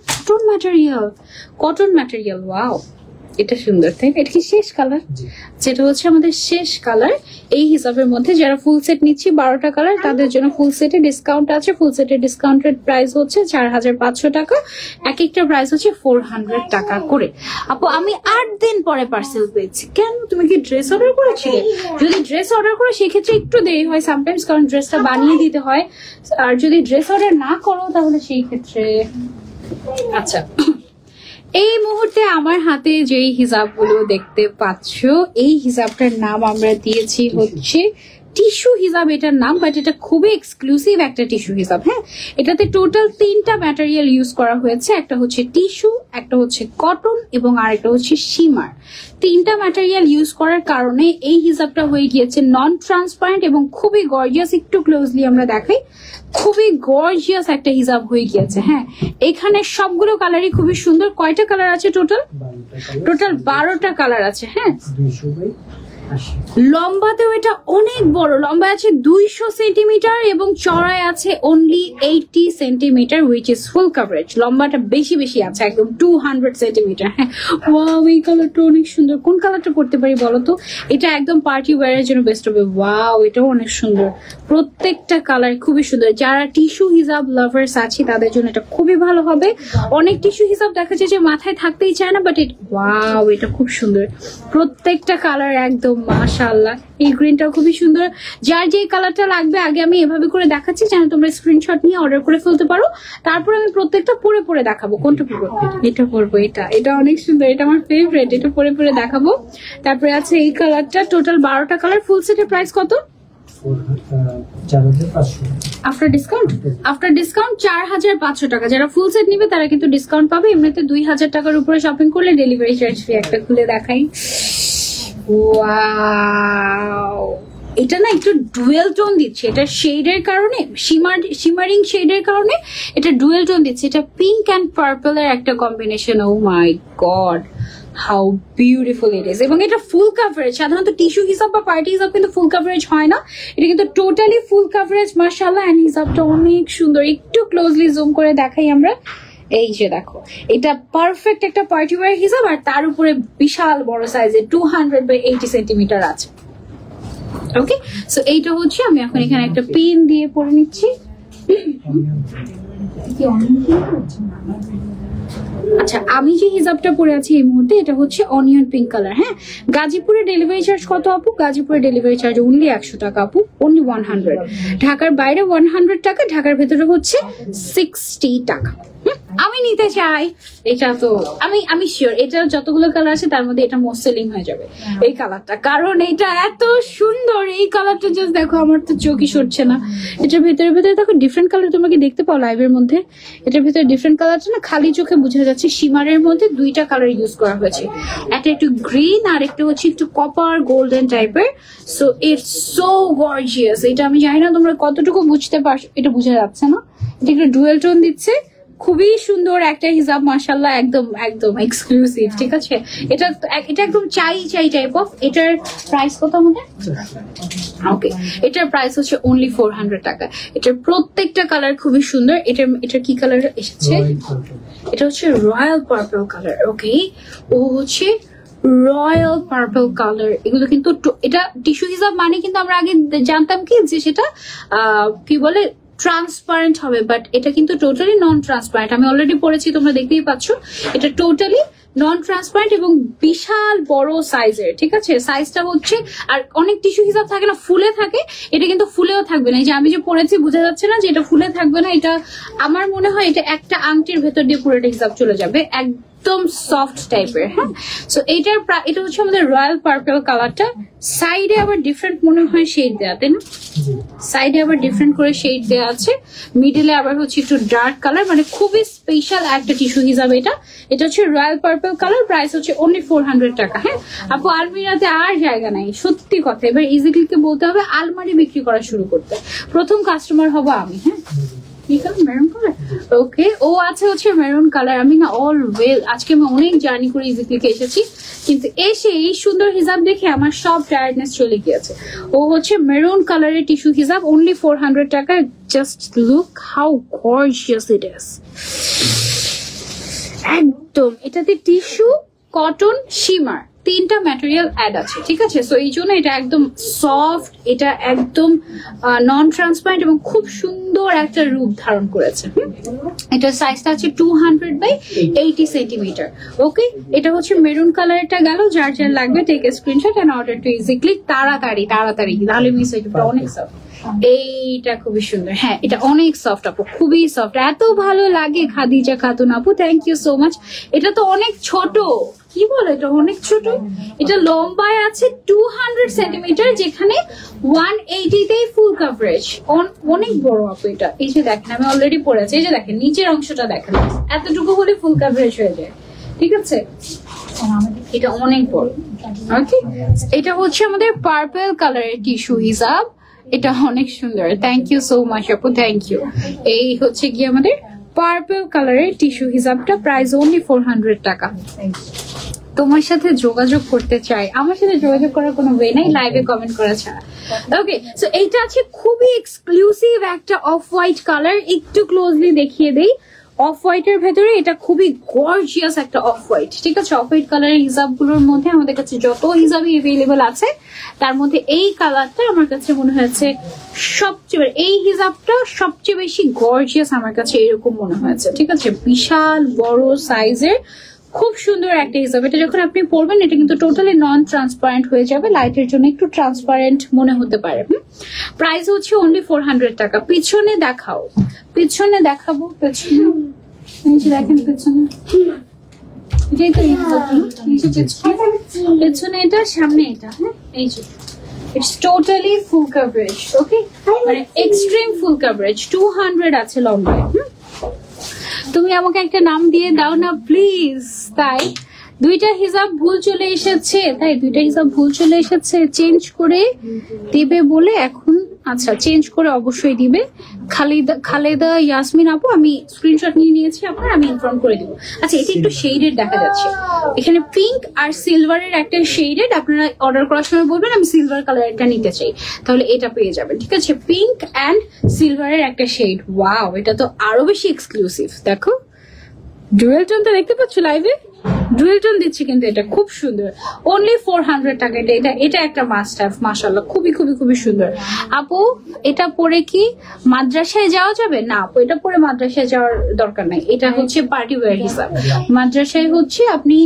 A: কটন ম্যাটেরিয়াল। ওয়াও, এটা সুন্দর, তাই না? এটা কি শেষ কালার? যেটা হচ্ছে আমাদের শেষ কালার। এই হিসাবের মধ্যে যারা ফুল সেট নিচ্ছি 12টা কালার, তাদের জন্য ফুল সেটে ডিসকাউন্ট আছে। ফুল সেটের ডিসকাউন্টেড প্রাইস হচ্ছে 4500 টাকা, এক একটা প্রাইস হচ্ছে 400 টাকা করে। আপু আমি 8 দিন পরে পার্সেল পেয়েছি। কেন, তুমি কি ড্রেস অর্ডার করেছিলে? যদি ড্রেস অর্ডার করে সেক্ষেত্রে একটু দেরি হয় সামটাইমস, কারণ ড্রেসটা বানিয়ে দিতে হয়। আর যদি ড্রেস অর্ডার না করো তাহলে সেই ক্ষেত্রে। আচ্ছা, এই মুহূর্তে আমার হাতে যেই হিজাবগুলো দেখতে পাচ্ছ, এই হিজাবটার নাম আমরা দিয়েছি হচ্ছে টিস্যু হিজাব, এটার নাম। বাট এটা খুবই এক্সক্লুসিভ একটা টিস্যু হিজাব। হ্যাঁ, এটাতে টোটাল 3টা ম্যাটেরিয়াল ইউজ করা হয়েছে। একটা হচ্ছে টিস্যু, একটা হচ্ছে কটন, এবং আরেকটা হচ্ছে শিমার। 3টা ম্যাটেরিয়াল ইউজ করার কারণে এই হিজাবটা হয়ে গিয়েছে নন ট্রান্সপারেন্ট এবং খুবই গর্জিয়াস। একটু ক্লোজলি আমরা দেখাই, খুবই গর্জিয়াস একটা হিজাব হয়ে গিয়েছে। হ্যাঁ, এখানে সবগুলো কালারই খুবই সুন্দর। কয়টা কালার আছে টোটাল? 12টা কালার আছে। হ্যাঁ, লম্বাতেও এটা অনেক বড়, লম্বা আছে 200 সেন্টিমিটার এবং চড়ায় আছে only 80 centimetre, which is full coverage. লম্বাটা বেশি আছে, একদম 200 সেন্টিমিটার। হ্যাঁ, ওয়াও, এই কালারটা অনেক সুন্দর। কোন কালারটা করতে পারি বলো তো? এটা একদম পার্টি ওয়্যারের জন্য বেস্ট হবে। ওয়াও, এটাও অনেক সুন্দর। প্রত্যেকটা কালার খুবই সুন্দর। যারা টিস্যু হিজাব লাভার্স আছে তাদের জন্য এটা খুবই ভালো হবে। অনেক টিস্যু হিজাব দেখা যায় যে মাথায় থাকতেই চায় না, বাট ওয়াও, এটা খুব সুন্দর। প্রত্যেকটা কালার একদম মাশাআল্লাহ, এই গ্রিনটাও খুবই সুন্দর। যার যে কালারটা লাগবে আগে আমি এভাবে করে দেখাচ্ছি যেন তোমরা স্ক্রিনশট নিয়ে অর্ডার করে ফেলতে পারো। তারপর আমি প্রত্যেকটা পরে পরে দেখাবো কোনটা পরবো। এটা পরবো, এটা অনেক সুন্দর, এটা আমার ফেভারিট, এটা পরে পরে দেখাবো। তারপরে আছে এই কালারটা, টোটাল 12টা কালার। ফুল সেটের প্রাইস কত? আফটার ডিসকাউন্ট 4500 টাকা। যারা ফুল সেট নিবে তারা কিন্তু ডিসকাউন্ট পাবে। এমনিতে 2000 টাকার উপরে শপিং করলে ডেলিভারি চার্জ ফ্রি। একটা খুলে দেখাই, ওয়াও, এটা না একটু ডুয়েল টোন দিচ্ছে, এটা শেডের কারণে, শিমারিং শেডের কারণে এটা ডুয়েল টোন দিচ্ছে। এটা পিঙ্ক অ্যান্ড পার্পল এর একটা combination. Oh my god, how beautiful it is. এবং এটা ফুল কাভারেজ। সাধারণত টিস্যু হিসাব বা পার্টি হিসাব কিন্তু ফুল কাভারেজ হয় না, এটা কিন্তু টোটালি ফুল কাভারেজ মাশাআল্লাহ। এন্ড হিসাবটা অনেক সুন্দর। একটু ক্লোজলি জুম করে দেখাই আমরা। এই যে দেখো, এটা পারফেক্ট একটা পার্টি ওয়্যার হিসাব, আর তার উপরে বিশাল বড় সাইজের 200/80 সেন্টিমিটার আছে। ওকে, সো এইটা হচ্ছে, আমি এখন এখানে একটা পেন দিয়ে পরে নিচ্ছি। আচ্ছা, আমি যে হিজাবটা পরে আছি এই মুহূর্তে এটা হচ্ছে অনিয়ন পিঙ্ক কালার। হ্যাঁ, গাজীপুরে ডেলিভারি চার্জ কত আপু? গাজীপুরে ডেলিভারি চার্জ অনলি 100 টাকা আপু, অনলি 100। ঢাকার বাইরে 100 টাকা, ঢাকার ভেতরে হচ্ছে 60 টাকা। আমি নিতে চাই এটা, তো আমি শিওর এটা যতগুলো কালার আছে তার মধ্যে এটা মোস্ট সেলিং হয়ে যাবে এই কালারটা, কারণ এটা এত সুন্দর। এই কালারটা জাস্ট দেখো, আমার তো চোখই সরছে না। এটার ভেতরে দেখো ডিফারেন্ট কালার, তোমাকে দেখতে পাও লাইভের মধ্যে। এটার ভেতরে ডিফারেন্ট কালারটা না খালি চোখে বোঝা যাচ্ছে। শিমারের মধ্যে 2টা কালার ইউজ করা হয়েছে, একটা একটু গ্রিন আর একটা হচ্ছে একটু কপার গোল্ডেন টাইপের। So it's so gorgeous. এটা আমি জানি না তোমরা কতটুকু বুঝতে পারছো, এটা বোঝা যাচ্ছে না। এটা একটু ডুয়েল টোন দিচ্ছে, খুবই সুন্দর একটা হিজাব মাশাআল্লাহ, একদম একদম এক্সক্লুসিভ। ঠিক আছে, এটা একদম চাই টাইপ অফ। এটার প্রাইস কত আমাদের? ওকে, এটার প্রাইস হচ্ছে অনলি 400 টাকা। এটার প্রত্যেকটা কালার খুবই সুন্দর। এটা কি কালার এসেছে? এটা হচ্ছে রয়্যাল পার্পল কালার। ওকে, ও হচ্ছে রয়্যাল পার্পল কালার। এগুলো কিন্তু এটা টিস্যু হিসাব মানে কিন্তু আমরা আগে জানতাম কি যে সেটা কি বলে ট্রান্সপারেন্ট হবে, বাট এটা কিন্তু টোটালি নন ট্রান্সপারেন্ট। আমি অলরেডি পড়েছি, তোমরা দেখতেই পাচ্ছ। এটা টোটালি নন ট্রান্সপারেন্ট এবং বিশাল বড় সাইজের। ঠিক আছে, সাইজটা হচ্ছে, আর অনেক টিস্যু হিসাব থাকে না ফুলে থাকে, এটা কিন্তু ফুলেও থাকবে না। এই যে আমি যে পড়েছি বোঝা যাচ্ছে না যে এটা ফুলে থাকবে না। এটা আমার মনে হয় এটা একটা আংটির ভেতর দিয়ে পুরোটা হিসাব চলে যাবে, একদম সফট টাইপের। হ্যাঁ, সো এটা হচ্ছে আমাদের রয়্যাল পার্পল কালারটা। সাইডে আবার ডিফারেন্ট মনে হয় শেড দেওয়া, তাই না? সাইডে আবার ডিফারেন্ট করে শেড দেওয়া আছে, মিডলে আবার হচ্ছে একটু ডার্ক কালার, মানে খুবই স্পেশাল একটা টিস্যু হিসাবে এটা হচ্ছে রয়্যাল পার্পল কালার। প্রাইস হচ্ছে অনলি 400 টাকা। হ্যাঁ আপু, আলমিরাতে আর জায়গা নাই, সত্যি কথা। এবার ইজিক্লিকে বলতে হবে আলমারি বিক্রি করা শুরু করতে, প্রথম কাস্টমার হবো আমি। হ্যাঁ, মেরুন কালার। ওকে, ও আছে হচ্ছে মেরুন কালার। আমি না অলওয়েজ আজকে আমি অনেক জার্নি করে ইজিক্লিকে এসেছি, কিন্তু এসে এই সুন্দর হিজাব দেখে আমার সব টায়ার্ডনেস চলে গিয়েছে। ও হচ্ছে মেরুন কালারের টিস্যু হিজাব, অনলি 400 টাকা। Just look how gorgeous it is. একদম এটাতে টিস্যু, কটন, শিমার 3টা ম্যাটেরিয়াল অ্যাড আছে। ঠিক আছে, সো এই জন্য এটা একদম সফট, এটা একদম নন ট্রান্সপারেন্ট এবং খুব সুন্দর একটা রূপ ধারণ করেছে। এটার সাইজটা আছে 200/80 সেন্টিমিটার। ওকে, এটা হচ্ছে মেরুন কালারটা গেল। যার লাগবে take a screenshot and order to easy click. তাড়াতাড়ি তাহলে মিস হয়ে যাবে। অনেক সফট, এইটা খুবই সুন্দর। হ্যাঁ, এটা অনেক সফট আপু, খুবই সফট, এত ভালো লাগে। খাদিজা খাতুন আপু, থ্যাংক ইউ সো মাচ। এটা তো অনেক ছোট, কি বলে, এটা অনেক ছোট। এটা লম্বায় আছে 200 সেন্টিমিটার, যেখানে 180তেই ফুল কাভারেজ। অনেক বড় আপু এটা। এই যে দেখেন, আমি অলরেডি পড়েছি। এই যে দেখেন নিচের অংশটা দেখেন, এতটুকু হলে ফুল কাভারেজ হয়ে যায়। ঠিক আছে, এটা অনেক বড়। ওকে, এটা হচ্ছে আমাদের পার্পল কালারের টিস্যু হিসাব। এটা অনেক সুন্দর, থ্যাংক ইউ সো মাচ আপু, থ্যাংক ইউ। এই হচ্ছে গিয়ে আমাদের পার্পল কালারের টিস্যু হিসাবটা, প্রাইস অনলি 400 টাকা। তোমার সাথে যোগাযোগ করতে চাই, আমার সাথে যোগাযোগ করার কোনো ওয়ে নাই, লাইভে কমেন্ট করা ছাড়া। ওকে, সো এইটা আছে খুবই এক্সক্লুসিভ একটা অফ হোয়াইট কালার। একটু ক্লোজলি দেখিয়ে দেই। অফ হোয়াইটের ভেতরে এটা খুবই গর্জিয়াস একটা অফ হোয়াইট। ঠিক আছে, অফ হোয়াইট কালারের হিজাবগুলোর মধ্যে আমাদের কাছে যত হিজাবই অ্যাভেলেবল আছে তার মধ্যে এই কালারটা আমার কাছে মনে হয়েছে সবচেয়ে, এই হিজাবটা সবচেয়ে বেশি গর্জিয়াস আমার কাছে এরকম মনে হয়েছে। ঠিক আছে, বিশাল বড় সাইজের, খুব সুন্দর একটা হিসাব। এটা যখন আপনি পরবেন এটা কিন্তু টোটালি নন ট্রান্সপারেন্ট হয়ে যাবে, লাইটের জন্য একটু ট্রান্সপারেন্ট মনে হতে পারে। প্রাইস হচ্ছে অনলি 400 টাকা। পিছনে দেখাও, পিছনে দেখাবো, পেছনে দেখেন, পেছনে এটাই তো পেছনে এটা, সামনে এটা। হ্যাঁ এই যে ইটস টোটালি ফুল কভারেজ। ওকে, মানে এক্সট্রিম ফুল কভারেজ। 200 আছে লম্বায়। তুমি আমাকে একটা নাম দিয়ে দাও না প্লিজ। তাই দুইটা হিজাব ভুল চলে এসেছে, তাই দুইটা হিজাব ভুল চলে এসেছে, চেঞ্জ করে দিবে বলে এখন। আচ্ছা, চেঞ্জ করে অবশ্যই দিবে। খালেদা ইয়াসমিন আপু, আমি স্ক্রিনশট নিয়ে নিয়েছি আপনার, আমি ইনফর্ম করে দিব। আচ্ছা, এটা একটু শেডেড দেখা যাচ্ছে, এখানে পিঙ্ক আর সিলভারের একটা শেডেড। আপনারা অর্ডার করার সময় বলবেন আমি সিলভার কালারটা নিতে চাই, তাহলে এটা পেয়ে যাবেন। ঠিক আছে, পিঙ্ক অ্যান্ড সিলভারের একটা শেড। ওয়াও, এটা তো আরো বেশি এক্সক্লুসিভ। দেখো ডুয়েল টোনটা দেখতে পাচ্ছ লাইভে, ডুয়েল টোন দিচ্ছি কিন্তু এটা খুব সুন্দর। অনলি 400 টাকা। এটা একটা মাস্ট হ্যাভ। মাশাআল্লাহ, খুবই খুবই খুবই সুন্দর। আপু এটা পরে কি মাদ্রাসায় যাওয়া যাবে? না আপু, এটা পরে মাদ্রাসায় যাওয়ার দরকার নাই। এটা হচ্ছে পার্টি ওয়্যার হিসাব। মাদ্রাসায় হচ্ছে আপনি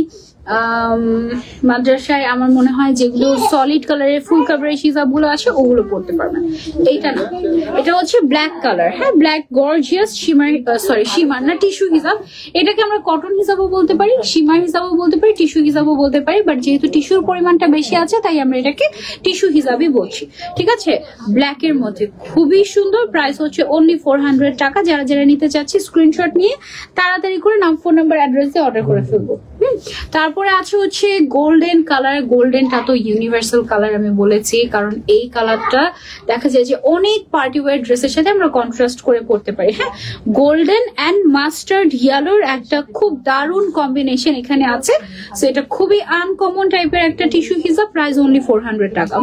A: মাদ্রাসায় আমার মনে হয় যেগুলো সলিড কালারের ফুল কাভারেজ হিসাবগুলো আছে ওগুলো পড়তে পারবেন। এইটা না, এটা হচ্ছে ব্ল্যাক কালার। হ্যাঁ, black gorgeous shimmer, sorry shimmer না, টিস্যু হিসাব। এটাকে আমরা কটন হিসাবও বলতে পারি, শিমার হিসাবও বলতে পারি, টিস্যু হিসাবও বলতে পারি। বাট যেহেতু টিস্যুর পরিমাণটা বেশি আছে তাই আমরা এটাকে টিস্যু হিসাবই বলছি। ঠিক আছে, ব্ল্যাক এর মধ্যে খুবই সুন্দর। প্রাইস হচ্ছে অনলি 400 টাকা। যারা যারা নিতে চাচ্ছি স্ক্রিনশট নিয়ে তাড়াতাড়ি করে নাম, ফোন নাম্বার, অ্যাড্রেস দিয়ে অর্ডার করে ফেলবো। তারপরে আছে হচ্ছে গোল্ডেন কালার। গোল্ডেনটা তো ইউনিভার্সাল কালার আমি বলেছি, কারণ এই কালারটা দেখা যায় যে অনেক পার্টি ওয়্যার ড্রেসের সাথে আমরা কন্ট্রাস্ট করে পড়তে পারি। হ্যাঁ, গোল্ডেন অ্যান্ড মাস্টার্ড ইয়েলোর একটা খুব দারুণ কম্বিনেশন এখানে আছে। সো এটা খুবই আনকমন টাইপের একটা টিস্যু হিসাব। প্রাইস অনলি 400 টাকা।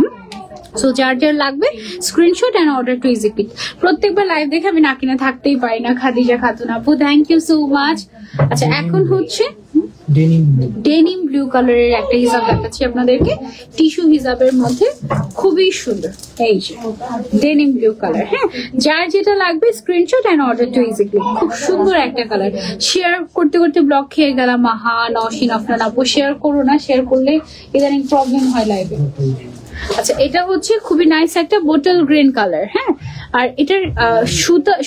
A: সো যার যার লাগবে screenshot and order to easy click. প্রত্যেকবার লাইভ দেখে আমি না কিনে থাকতেই পারি না। খাদিজা খাতুন আপু, থ্যাংক ইউ সো মাচ। আচ্ছা, এখন হচ্ছে ডেনিম ব্লু কালারের একটা হিসাব দেখাচ্ছি আপনাদেরকে, টিস্যু হিসাবের মধ্যে খুবই সুন্দর। এই যে ডেনিম ব্লু কালার। হ্যাঁ, যার যেটা লাগবে screenshot and order to easy click. খুব সুন্দর একটা কালার। শেয়ার করতে করতে ব্লক খেয়ে গেলাম। মাহা, নওশিন, আফরান আপু শেয়ার করো না, শেয়ার করলে ইদানিং প্রবলেম হয় লাইভে। আচ্ছা, এটা হচ্ছে খুবই নাইস একটা বোটল গ্রিন কালার। হ্যাঁ, আর এটার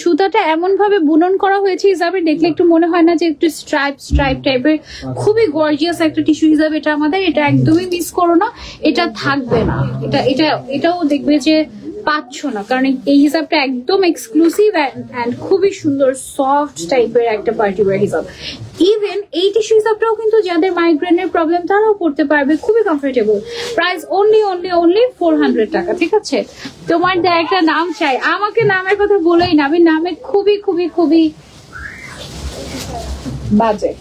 A: সুতাটা এমন ভাবে বুনন করা হয়েছে হিসাবে দেখলে একটু মনে হয় না যে একটু স্ট্রাইপ টাইপের। খুবই গর্জিয়াস একটা টিস্যু হিসাবে এটা আমাদের। এটা একদমই মিস করো না, এটা থাকবে না। এটাও দেখবে যে পাচ্ছ না, কারণ এই হিসাবটা একদম এক্সক্লুসিভ অ্যান্ড খুবই সুন্দর সফট টাইপের একটা পার্টি ওয়্যার হিসাব। ইভেন এই টিস্যু হিসাবটাও কিন্তু যাদের মাইগ্রেনের প্রবলেম তারাও পড়তে পারবে, খুবই কমফোর্টেবল। প্রাইস অনলি 400 টাকা। ঠিক আছে, তোমার একটা নাম চাই, আমাকে নামের কথা বলেই না, আমি নামে খুবই খুবই খুবই বাজে।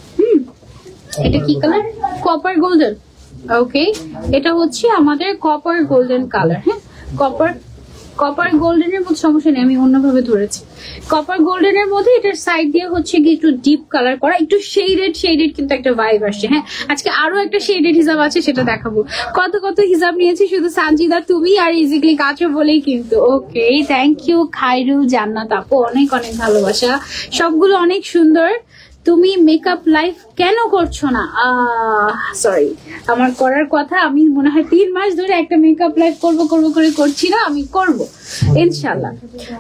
A: এটা কি কালার? Copper golden. ওকে, এটা হচ্ছে আমাদের কপার গোল্ডেন কালার। হ্যাঁ, কপার গোল্ডেনের মধ্যে সমস্যা নেই, আমি অন্যভাবে ধরেছি। কপার গোল্ডেনের মধ্যে এটার সাইড দিয়ে হচ্ছে কি একটু ডিপ কালার করা, একটু শেডেড কিন্তু একটা ভাইব আসছে। হ্যাঁ, আজকে আরো একটা শেডেড হিসাব আছে, সেটা দেখাবো। কত হিসাব নিয়েছি শুধু সানজিদা তুমি আর ইজিক্লিক আছো বলেই কিন্তু। ওকে, থ্যাংক ইউ খায়রুল জান্নাত আপু, অনেক অনেক ভালোবাসা। সবগুলো অনেক সুন্দর। তুমি মেকআপ লাইভ কেন করছো না? সরি, আমার করার কথা। আমি মনে হয় 3 মাস ধরে একটা মেকআপ লাইভ করবো করে করছি না, আমি করব ইনশাল্লাহ।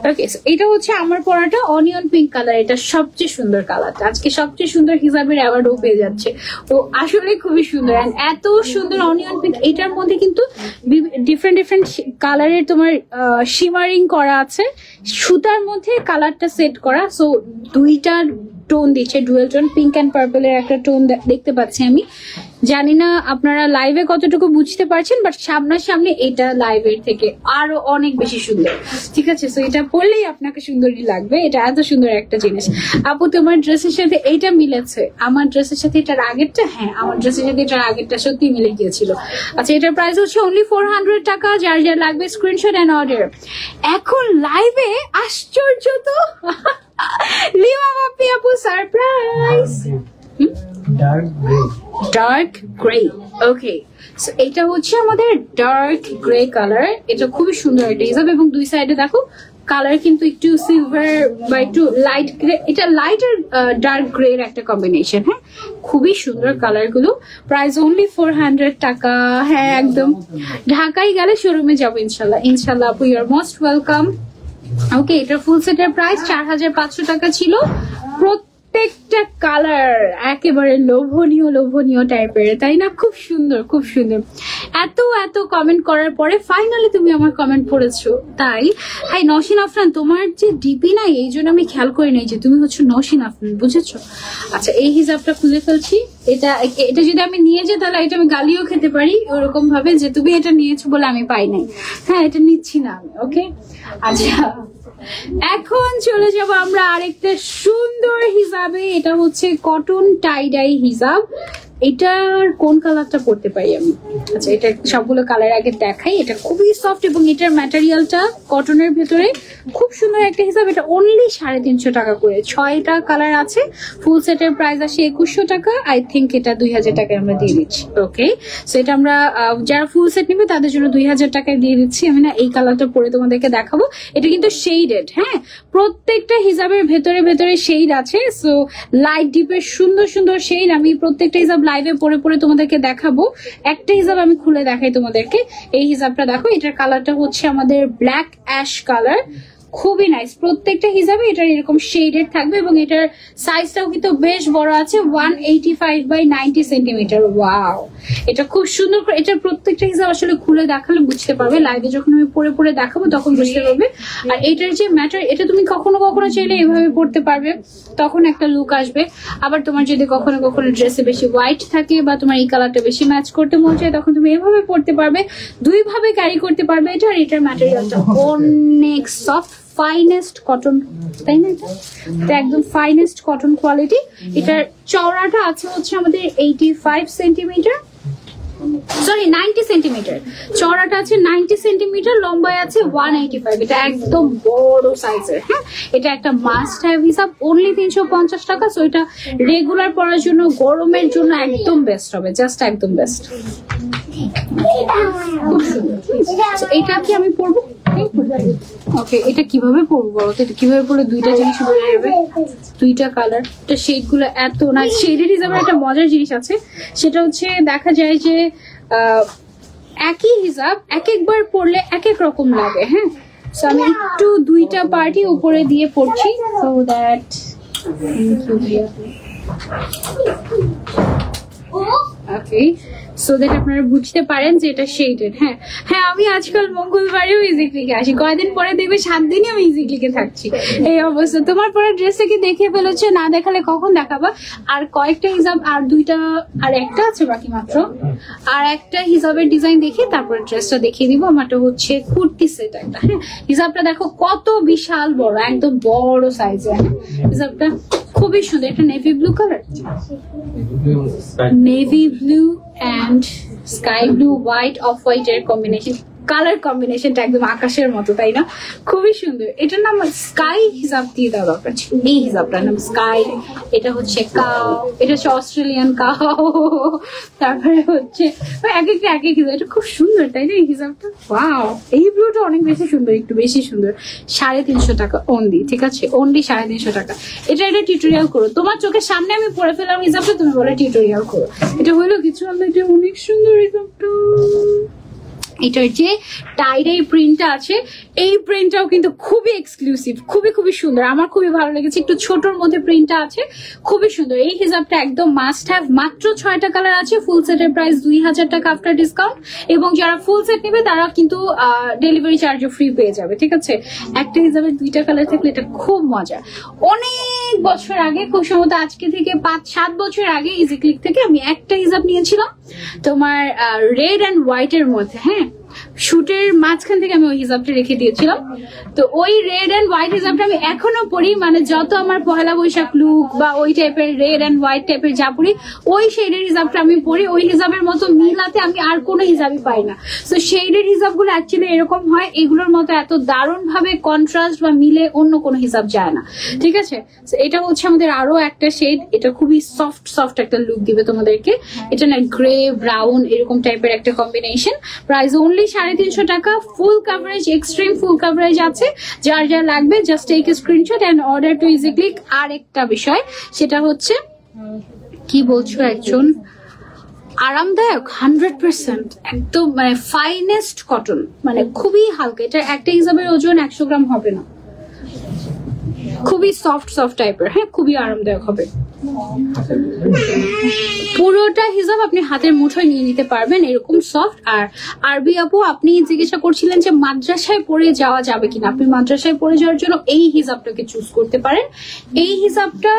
A: ওকে, এটা হচ্ছে আমার পরাটা অনিয়ন পিঙ্ক কালার। এটা সবচেয়ে সুন্দর কালারটা, আজকে সবচেয়ে সুন্দর হিসাবের অ্যাওয়ার্ডও পেয়ে যাচ্ছে। ও আসলে খুবই সুন্দর, এন্ড এত সুন্দর অনিয়ন পিঙ্ক। এটার মধ্যে কিন্তু ডিফারেন্ট কালারের তোমার শিমারিং করা আছে, সুতার মধ্যে কালারটা সেট করা। সো দুইটা টোন দিচ্ছে, ডুয়েল টোন, পিঙ্ক অ্যান্ড পার্পলের একটা টোন দেখতে পাচ্ছি আমি। জানি না আপনারা লাইভে কতটুকু বুঝতে পারছেন, বাট সামনাসামনি এটা লাইভের থেকে আরো অনেক বেশি সুন্দর। ঠিক আছে, সো এটা পরলেই আপনাকে সুন্দরই লাগবে। এটা এত সুন্দর একটা জিনিস। আপু তোমার ড্রেসের সাথে এইটা মিলেছে, আমার ড্রেসের সাথে এটার আগেরটা। হ্যাঁ, আমার ড্রেসের সাথে এটার আগেরটা সত্যি মিলে গিয়েছিল। আচ্ছা, এটার প্রাইস হচ্ছে অনলি 400 টাকা। যার যার লাগবে স্ক্রিনশট এন্ড অর্ডার। এখন লাইভে আশ্চর্য তো লিমা বাপি আপু surprise. Dark grey. Okay, so এটা হচ্ছে আমাদের ডার্ক গ্রে কালার। এটা খুবই সুন্দর একটা হিসাব, এবং দুই সাইডে দেখো কালার কিন্তু একটু সিলভার বা একটু লাইট গ্রে, এটা লাইট আর ডার্ক গ্রে এর একটা কম্বিনেশন। হ্যাঁ, খুবই সুন্দর কালার গুলো। প্রাইস অনলি 400 টাকা। হ্যাঁ একদম, ঢাকায় গেলে শোরুমে যাবো ইনশাল্লাহ। ইনশাল্লাহ আপু, ইউ আর মোস্ট ওয়েলকাম। ওকে, এটার ফুল সেটের প্রাইস 4500 টাকা ছিল। প্রত্যেকটা কালার একেবারে লোভনীয় লোভনীয় টাইপের, তাই না? খুব সুন্দর, খুব সুন্দর। এত এত কমেন্ট করার পরে ফাইনালি তুমি আমার কমেন্ট পড়েছো, তাই? হাই নওশিন আফরান, তোমার যে ডিপি নাই এই জন্য আমি খেয়াল করি নাই যে তুমি হচ্ছে নওশিন আফরান, বুঝেছো? আচ্ছা, এই হিজাবটা খুলে ফেলছি। এটা এটা যদি আমি নিয়ে যাই তাহলে এটা আমি গালিও খেতে পারি ওরকম ভাবে যে তুমি এটা নিয়েছো বলে আমি পাই নাই। হ্যাঁ, এটা নিচ্ছি না আমি। ওকে, আচ্ছা এখন চলে যাব আমরা আরেকটা সুন্দর হিজাবে। এটা হচ্ছে কটন টাইডাই হিজাব। এটার কোন কালারটা পড়তে পারি আমি? আচ্ছা, এটা সবগুলো কালার আগে দেখাই। এটা খুবই সফট এবং এটার ম্যাটেরিয়ালটা কটনের ভেতরে খুব সুন্দর একটা হিসাব। এটা অনলি 350 টাকা করে, 6টা কালার আছে। ফুল সেটের প্রাইস আসে 2100 টাকা। আই থিঙ্ক এটা 2000 টাকায় আমরা দিয়ে দিচ্ছি। ওকে, সো এটা আমরা যারা ফুল সেট নিবে তাদের জন্য 2000 টাকায় দিয়ে দিচ্ছি। আমি না এই কালারটা পরে তোমাদেরকে দেখাবো। এটা কিন্তু শেডেড। হ্যাঁ, প্রত্যেকটা হিসাবের ভেতরে ভেতরে শেড আছে। সো লাইট ডিপের সুন্দর সুন্দর শেড আমি প্রত্যেকটা হিসাব লাইভে পরে পরে তোমাদেরকে দেখাবো। একটা হিসাব আমি খুলে দেখাই তোমাদেরকে। এই হিসাবটা দেখো, এটার কালারটা হচ্ছে আমাদের ব্ল্যাক অ্যাশ কালার। খুবই নাইস। প্রত্যেকটা হিসাবে এটার এরকম শেডেড থাকবে এবং এটার সাইজটাও কিন্তু বেশ বড় আছে, 185 বাই 90 সেন্টিমিটার। ওয়াও, এটা খুব সুন্দর। এটার প্রত্যেকটা হিসাব আসলে খুলে দেখালে বুঝতে পারবে, লাইভে যখন আমি পরে পরে দেখাবো তখন বুঝতে পারবে। আর এটার যে ম্যাটার, এটা তুমি কখনো কখনো চাইলে এভাবে পড়তে পারবে, তখন একটা লুক আসবে। আবার তোমার যদি কখনো কখনো ড্রেসে বেশি হোয়াইট থাকে বা তোমার এই কালারটা বেশি ম্যাচ করতে মন চায়, তখন তুমি এভাবে পড়তে পারবে, দুই ভাবে ক্যারি করতে পারবে এটা। আর এটার ম্যাটেরিয়ালটা অনেক সফট, ফাইনেস্ট কটন, তাই না? এটা একদম ফাইনেস্ট কটন কোয়ালিটি। এটার চওড়াটা আছে হচ্ছে আমাদের 85 সেন্টিমিটার, সরি 90 সেন্টিমিটার। চওড়াটা আছে 90 সেন্টিমিটার, লম্বায় আছে 185। এটা একদম বড় সাইজের। হ্যাঁ, এটা একটা মাস্ট হ্যাভ হিসাব। অনলি 350 টাকা। সো এটা রেগুলার পরার জন্য, গরমের জন্য একদম বেস্ট হবে, জাস্ট একদম বেস্ট। খুব সুন্দর। এটা কি আমি পরবো? ওকে, এটা কিভাবে পরবো বলো তো? এটা কিভাবে পরলে দুইটা জিনিস বোঝা যাবে, দুইটা কালার। এটা শেড গুলো এত না, শেডের হিসাবে একটা মজার জিনিস আছে, সেটা হচ্ছে দেখা যায় যে একই হিসাব এক একবার পরলে এক এক রকম লাগে। হ্যাঁ, সো আমি একটু দুইটা পার্টি উপরে দিয়ে পড়ছি, so that okay, so that আপনারা বুঝতে পারেন যে এটা শেডেড। হ্যাঁ হ্যাঁ, আমি আজকাল মঙ্গলবারেও ইজি ক্লিকে আসি, কয়দিন পরে দেখবে 7 দিনই আমি ইজি ক্লিকে থাকছি। এই অবস্থা। তোমার পরে ড্রেসটা কি দেখে ফেলেছে? না দেখালে কখন দেখাবা? আর কয়েকটা হিসাব, আর দুইটা, আর একটা আছে বাকি মাত্র। আর একটা হিসাবের ডিজাইন দেখে তারপরে ড্রেসটা দেখিয়ে দিব। আমারটা হচ্ছে কুর্তি সেট একটা। হ্যাঁ, হিসাবটা দেখো কত বিশাল বড়, একদম বড় সাইজের। হিসাবটা খুবই সুন্দর। এটা navy blue colour, navy blue and sky blue, white, off white এর কম্বিনেশন। কালার কম্বিনেশনটা একদম আকাশের মতো, তাই না? খুবই সুন্দর। এটার নাম স্কাই হিসাব দিয়ে দেওয়া দরকার ছিল। এই হিসাবটার নাম স্কাই। এটা হচ্ছে কাউ, এটা হচ্ছে অস্ট্রেলিয়ান কাউ। তারপরে হচ্ছে এক একটা এক এক হিসাব। এটা খুব সুন্দর, তাই না? এই হিসাবটা ওয়াও। এই ব্লুটা অনেক বেশি সুন্দর, একটু বেশি সুন্দর। 350 টাকা অনলি, ঠিক আছে? অনলি 350 টাকা। এটা টিউটোরিয়াল করো, তোমার চোখের সামনে আমি পড়ে ফেলাম হিসাবটা, তুমি বলে টিউটোরিয়াল করো। এটা হইলো কিছু, আমরা এটা অনেক সুন্দর হিসাবটা। এটার যে টাইডাই প্রিন্টটা আছে, এই প্রিন্টটাও কিন্তু খুবই এক্সক্লুসিভ, খুবই খুবই সুন্দর। আমার খুবই ভালো লেগেছে। একটু ছোটর মধ্যে প্রিন্টটা আছে, খুবই সুন্দর। এই হিসাবটা একদম মাস্ট হ্যাভ। মাত্র 6টা কালার আছে। ফুল সেটের প্রাইস 2000 টাকা আফটার ডিসকাউন্ট। এবং যারা ফুল সেট নেবে তারা কিন্তু ডেলিভারি চার্জও ফ্রি পেয়ে যাবে, ঠিক আছে? একটা হিসাবে 2টা কালার থাকলে এটা খুব মজা। অনেক বছর আগে, খুব সম্ভবত আজকে থেকে 5-7 বছর আগে ইজি ক্লিক থেকে আমি একটা হিসাব নিয়েছিলাম তোমার রেড অ্যান্ড হোয়াইট এর মধ্যে। হ্যাঁ, শুটের মাঝখান থেকে আমি ওই হিসাবটা রেখে দিয়েছিলাম। তো ওই রেড অ্যান্ড হোয়াইট হিসাবটা আমি এখনো পড়ি, মানে যত আমার পহেলা বৈশাখ লুক বা ওই টাইপের রেড অ্যান্ড হোয়াইট টাইপের যা পড়ি, ওই শেডের হিসাবটা আমি পড়ি। ওই হিসাবের মতো মিলাতে আমি আর কোনো হিসাবই পাই না। তো শেডের হিসাবগুলো অ্যাকচুয়ালি এরকম হয়, এগুলোর মতো এত দারুণ ভাবে কন্ট্রাস্ট বা মিলে অন্য কোনো হিসাব যায় না, ঠিক আছে? এটা হচ্ছে আমাদের আরো একটা শেড। এটা খুবই সফট সফট একটা লুক দিবে তোমাদেরকে। এটা না গ্রে ব্রাউন এরকম টাইপের একটা কম্বিনেশন। প্রাইস অনলি 350 টাকা, full coverage, extreme full coverage আছে। যার যা লাগবে just take a screenshot and order to easy click. আর একটা বিষয় সেটা হচ্ছে কি বলছো একজন, আরামদায়ক 100%, একদম মানে ফাইনেস্ট কটন, মানে খুবই হালকা। এটা একটা হিসাবের ওজন 100 গ্রাম হবে না, খুবই সফট সফট টাইপের। হ্যাঁ, খুবই আরামদায়ক হবে। পুরোটা হিসাব আপনি হাতের মুঠোয় নিয়ে নিতে পারবেন, এরকম সফট। আর আরবি আপু, আপনি জিজ্ঞাসা করছিলেন যে মাদ্রাসায় পড়ে যাওয়া যাবে কিনা। আপনি মাদ্রাসায় পড়ে যাওয়ার জন্য এই হিসাবটাকে চুজ করতে পারেন। এই হিসাবটা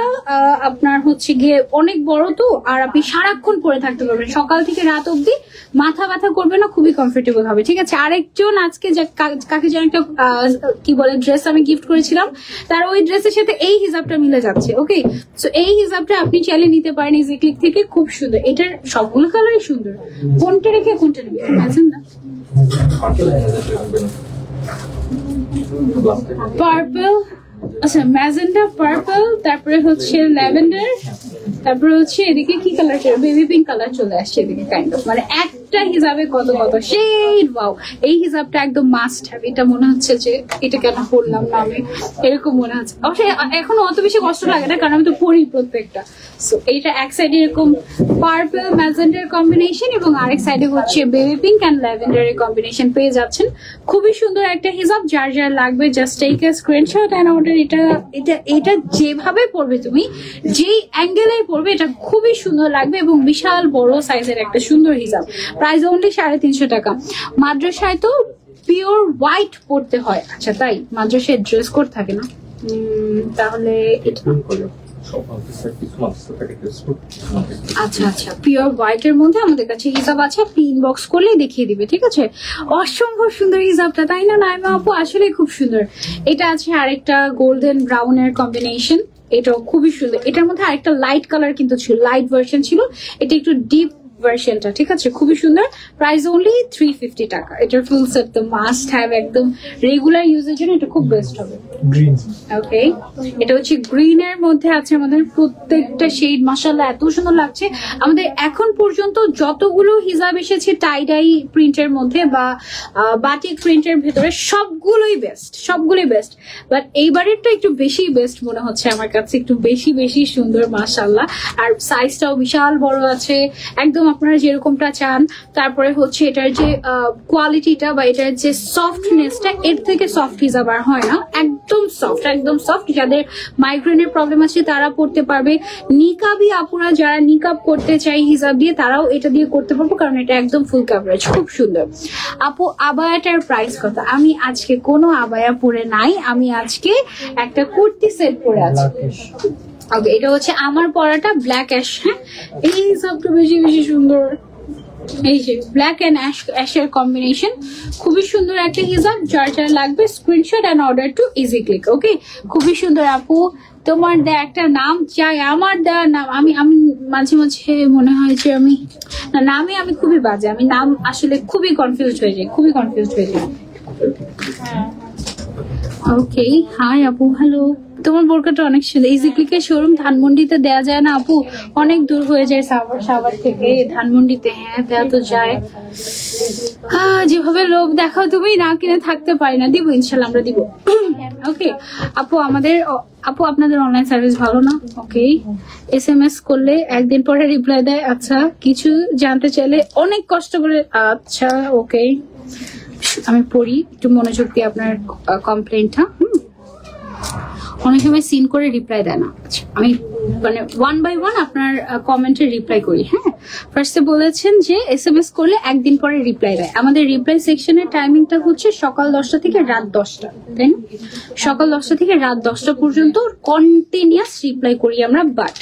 A: আপনার হচ্ছে গিয়ে অনেক বড় তো, আর আপনি সারাক্ষণ পরে থাকতে পারবেন, সকাল থেকে রাত অব্দি মাথা ব্যথা করবে না, খুবই কমফোর্টেবল হবে। ঠিক আছে, আরেকজন আজকে কাকে যেন একটা কি বলে ড্রেস আমি গিফট করেছিলাম, তার ওই ড্রেসের সাথে এই হিসাবটা মিলে যাচ্ছে। ওকে, সো এই হিসাবটা আপনি চাইলে নিতে পারেন ইজি ক্লিক থেকে, খুব সুন্দর। এটার সবগুলো কালারই সুন্দর। কোনটা রেখে কোনটা নেবে ম্যাজেন না, পার্পল, আচ্ছা ম্যাজেন্টা, পার্পল, তারপরে হচ্ছে ল্যাভেন্ডার, তারপরে হচ্ছে এদিকে কি কালার, বেবি পিঙ্ক কালার চলে আসছে এদিকে, কাইন্ড অফ মানে একটা হিসাবে কত কত শেড। ওয়াও, এই হিসাবটা একদম মাস্ট হ্যাভ। এটা মনে হচ্ছে যে এটা কেন পড়লাম না আমি, এরকম মনে হচ্ছে। অবশ্যই এখন অত বেশি কষ্ট লাগে না, কারণ আমি তো পড়ি প্রত্যেকটা। সো এইটা এক সাইডে এরকম পার্পল ম্যাজেন্ডার কম্বিনেশন, এবং আরেক সাইডে হচ্ছে বেবি পিঙ্ক অ্যান্ড ল্যাভেন্ডারের কম্বিনেশন পেয়ে যাচ্ছেন। খুবই সুন্দর একটা হিসাব, যার যার লাগবে just take a screenshot and order. এটা যেভাবে পড়বে তুমি, যেই অ্যাঙ্গেলে পড়বে, এটা খুবই সুন্দর লাগবে, এবং বিশাল বড় সাইজের একটা সুন্দর হিসাব। প্রাইস অনলি 350 টাকা। মাদ্রাসায় তো পিওর হোয়াইট পড়তে হয়। আচ্ছা, তাই মাদ্রাসায় ড্রেস কোড থাকে না, তাহলে এটা আচ্ছা আচ্ছা, পিওর হোয়াইট এর মধ্যে আমাদের কাছে হিসাব আছে, আপনি ইনবক্স করলেই দেখিয়ে দিবে। ঠিক আছে, অসম্ভব সুন্দর হিসাবটা, তাই না নাইমা আপু? আসলে খুব সুন্দর। এটা আছে আরেকটা গোল্ডেন ব্রাউন এর কম্বিনেশন, এটাও খুবই সুন্দর। এটার মধ্যে আরেকটা লাইট কালার কিন্তু ছিল, লাইট ভার্সন ছিল, এটা একটু ডিপ ভার্সনটা। ঠিক আছে, খুবই সুন্দর। প্রাইস অনলি 350 টাকা। এটার ফুল সেট তো মাস্ট হ্যাভ, একদম রেগুলার ইউজের জন্য এটা খুব বেস্ট হবে। ওকে, এটা হচ্ছে গ্রিন এর মধ্যে আছে আমাদের প্রত্যেকটা শেড, মাশাআল্লাহ এত সুন্দর লাগছে। আমাদের এখন পর্যন্ত যতগুলো হিজাব এসেছে টাই ডাই প্রিন্টের মধ্যে বা বাটিক প্রিন্টের ভেতরে, সবগুলোই বেস্ট, সবগুলোই বেস্ট। বাট এইবারেরটা একটু বেশি বেস্ট মনে হচ্ছে আমার কাছে, একটু বেশি বেশি সুন্দর মাশাআল্লাহ। আর সাইজটাও বিশাল বড় আছে, একদম আপনারা যেরকমটা চান। তারপরে হচ্ছে এটার যে কোয়ালিটিটা বা এটার যে সফটনেসটা, এর থেকে সফট হিজাব আর হয় না, একদম সফট, একদম সফট। যাদের মাইগ্রেনের প্রবলেম আছে তারা পড়তে পারবে। নিকাবি আপুরা যারা নিকাব করতে চাই হিজাব দিয়ে, তারাও এটা দিয়ে করতে পারবো, কারণ এটা একদম ফুল কাভারেজ, খুব সুন্দর। আপু, আবায়াটার প্রাইস কত? আমি আজকে কোনো আবায়া পরে নাই, আমি আজকে একটা কুর্তি সেট পরে আছি। ওকে, এটা হচ্ছে আমার পরাটা ব্ল্যাক অ্যাশ। হ্যাঁ, এই হিসাবটা বেশি বেশি সুন্দর। এই যে ব্ল্যাক এন্ড অ্যাশের কম্বিনেশন, খুবই সুন্দর একটা হিজাব। যার যার লাগবে screenshot and order to easy click. Okay, খুবই সুন্দর আপু। তোমার দেয়া একটা নাম চাই, আমার দেওয়ার নাম আমি মাঝে মাঝে মনে হয় যে নামে আমি খুবই বাজে, আমি নাম আসলে খুবই কনফিউজ হয়ে যাই, খুবই কনফিউজ হয়ে যাই। ওকে, হাই আপু, হ্যালো। তোমার বোরকাটা অনেক সুন্দর। ইজি ক্লিকের শোরুম ধানমন্ডিতে দেয়া যায় না আপু? অনেক দূর হয়ে যায় সাভার থেকে ধানমন্ডিতে। হ্যাঁ, দেওয়া তো যায়। যেভাবে লোভ দেখাও তুমি, না কিনে থাকতে পারি না। দিব ইনশাল্লাহ, আমরা দিব। ওকে আপু, আপনাদের অনলাইন সার্ভিস ভালো না? ওকে, SMS করলে একদিন পরে রিপ্লাই দেয়। আচ্ছা, কিছু জানতে চাইলে অনেক কষ্ট করে। আচ্ছা, ওকে, আমি পড়ি একটু মনোযোগ দিয়ে আপনার কমপ্লেনটা। অনেক সময় সিন করে রিপ্লাই দেয় না। আমি মানে 1 by 1 আপনার কমেন্টে রিপ্লাই করি। হ্যাঁ, ফার্স্টে বলেছেন যে SMS করলে একদিন পরে রিপ্লাই দেয়। আমাদের রিপ্লাই সেকশনের টাইমিংটা হচ্ছে সকাল 10টা থেকে রাত 10টা, তাই না? সকাল 10টা থেকে রাত 10টা পর্যন্ত কন্টিনিউয়াস রিপ্লাই করি আমরা। বাট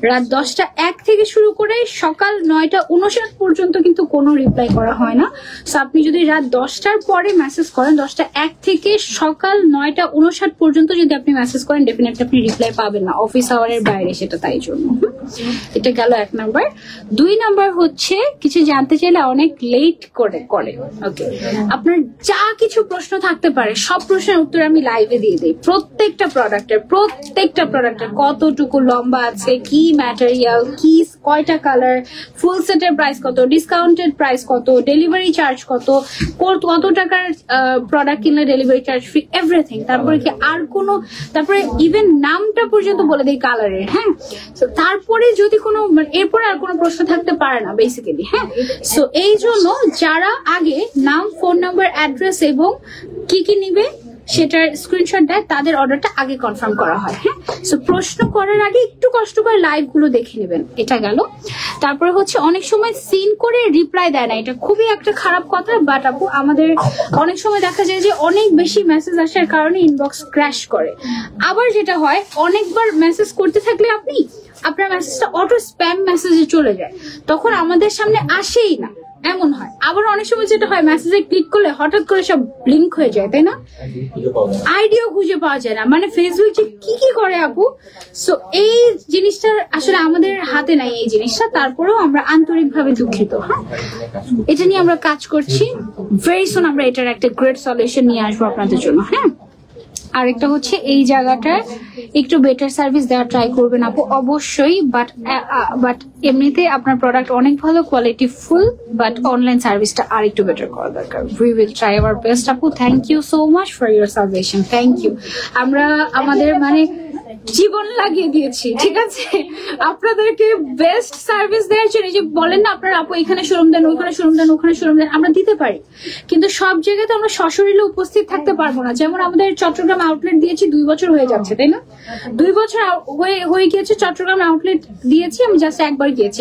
A: রাত 10টা 1 থেকে শুরু করে সকাল 9টা 59 পর্যন্ত কিন্তু কোনো রিপ্লাই করা হয় না। সো আপনি যদি রাত 10টার পরে মেসেজ করেন, 10টা 1 থেকে সকাল 9টা 59 পর্যন্ত যদি আপনি মেসেজ করেন, ডেফিনেটলি আপনি রিপ্লাই পাবেন না অফিস আওয়ারের বাইরে। বাইরে সেটা তাই জন্য। এটা গেল 1 নাম্বার। 2 নাম্বার হচ্ছে কিছু জানতে চাইলে অনেক লেট করে ওকে, আপনার যা কিছু প্রশ্ন থাকতে পারে সব প্রশ্নের উত্তর আমি লাইভে দিয়ে দিই। প্রত্যেকটা প্রোডাক্টের কতটুকু লম্বা আছে, কি ম্যাটেরিয়াল, কি কয়টা কালার, ফুল সেটের প্রাইস কত, ডিসকাউন্টেড প্রাইস কত, ডেলিভারি চার্জ কত টাকার প্রোডাক্ট কিনলে ডেলিভারি চার্জ ফ্রি, এভরিথিং। তারপরে কি আর কোনো, তারপরে ইভেন নামটা পর্যন্ত বলে দেই কালারের। হ্যাঁ, তারপরে যদি কোনো এরপরে আর কোনো প্রশ্ন থাকতে পারে না বেসিক্যালি। হ্যাঁ, সো এই জন্য যারা আগে নাম, ফোন নাম্বার, অ্যাড্রেস এবং কি কি নিবে সেটার স্ক্রিনশট দেয় তাদের অর্ডারটা আগে কনফার্ম করা হয়। হ্যাঁ, সো প্রশ্ন করার আগে একটু কষ্ট করে লাইভ গুলো দেখে নেবেন। এটা গেল। তারপরে হচ্ছে অনেক সময় সিন করে রিপ্লাই দেয় না, এটা খুবই একটা খারাপ কথা। বাট আপু আমাদের অনেক সময় দেখা যায় যে অনেক বেশি মেসেজ আসার কারণে ইনবক্স ক্র্যাশ করে। আবার যেটা হয়, অনেকবার মেসেজ করতে থাকলে আপনার মেসেজটা অটো স্প্যাম মেসেজে চলে যায়, তখন আমাদের সামনে আসেই না, এমন হয়। আবার অনেক সময় যেটা হয়, মেসেজে ক্লিক করলে হঠাৎ করে সব ব্লিঙ্ক হয়ে যায়, তাই না? আইডিও খুঁজে পাওয়া যায় না, মানে ফেসবুক যে কি করে আপু। সো এই জিনিসটা আসলে আমাদের হাতে নাই এই জিনিসটা, তারপরেও আমরা আন্তরিকভাবে দুঃখিত। হ্যাঁ, এটা নিয়ে আমরা কাজ করছি, ভেরি সুন আমরা এটার একটা গ্রেট সলিউশন নিয়ে আসবো আপনাদের জন্য। হ্যাঁ, আরেকটা হচ্ছে এই জায়গাটায় একটু বেটার সার্ভিস দেওয়ার ট্রাই করবেন আপু অবশ্যই। বাট এমনিতে আপনার প্রোডাক্ট অনেক ভালো, কোয়ালিটি ফুল, বাট অনলাইন সার্ভিসটা আর একটু বেটার করা দরকার। We will try our best আপু। Thank you so much for your suggestion, thank you. আমরা আমাদের জীবন লাগিয়ে দিয়েছি, ঠিক আছে, আপনাদেরকে বেস্ট সার্ভিস দেওয়ার জন্য। যে বলেন না আপনারা আপু এখানে শোরুম দেন, ওইখানে শোরুম দেন, ওখানে শোরুম দেন, আমরা দিতে পারি, কিন্তু সব জায়গাতে আমরা সশরীরে উপস্থিত থাকতে পারবো না। যেমন আমাদের চট্টগ্রাম আউটলেট দিয়েছি 2 বছর হয়ে যাচ্ছে, তাই না? 2 বছর হয়ে গিয়েছে চট্টগ্রাম আউটলেট দিয়েছি। আমি জাস্ট একবার গিয়েছি,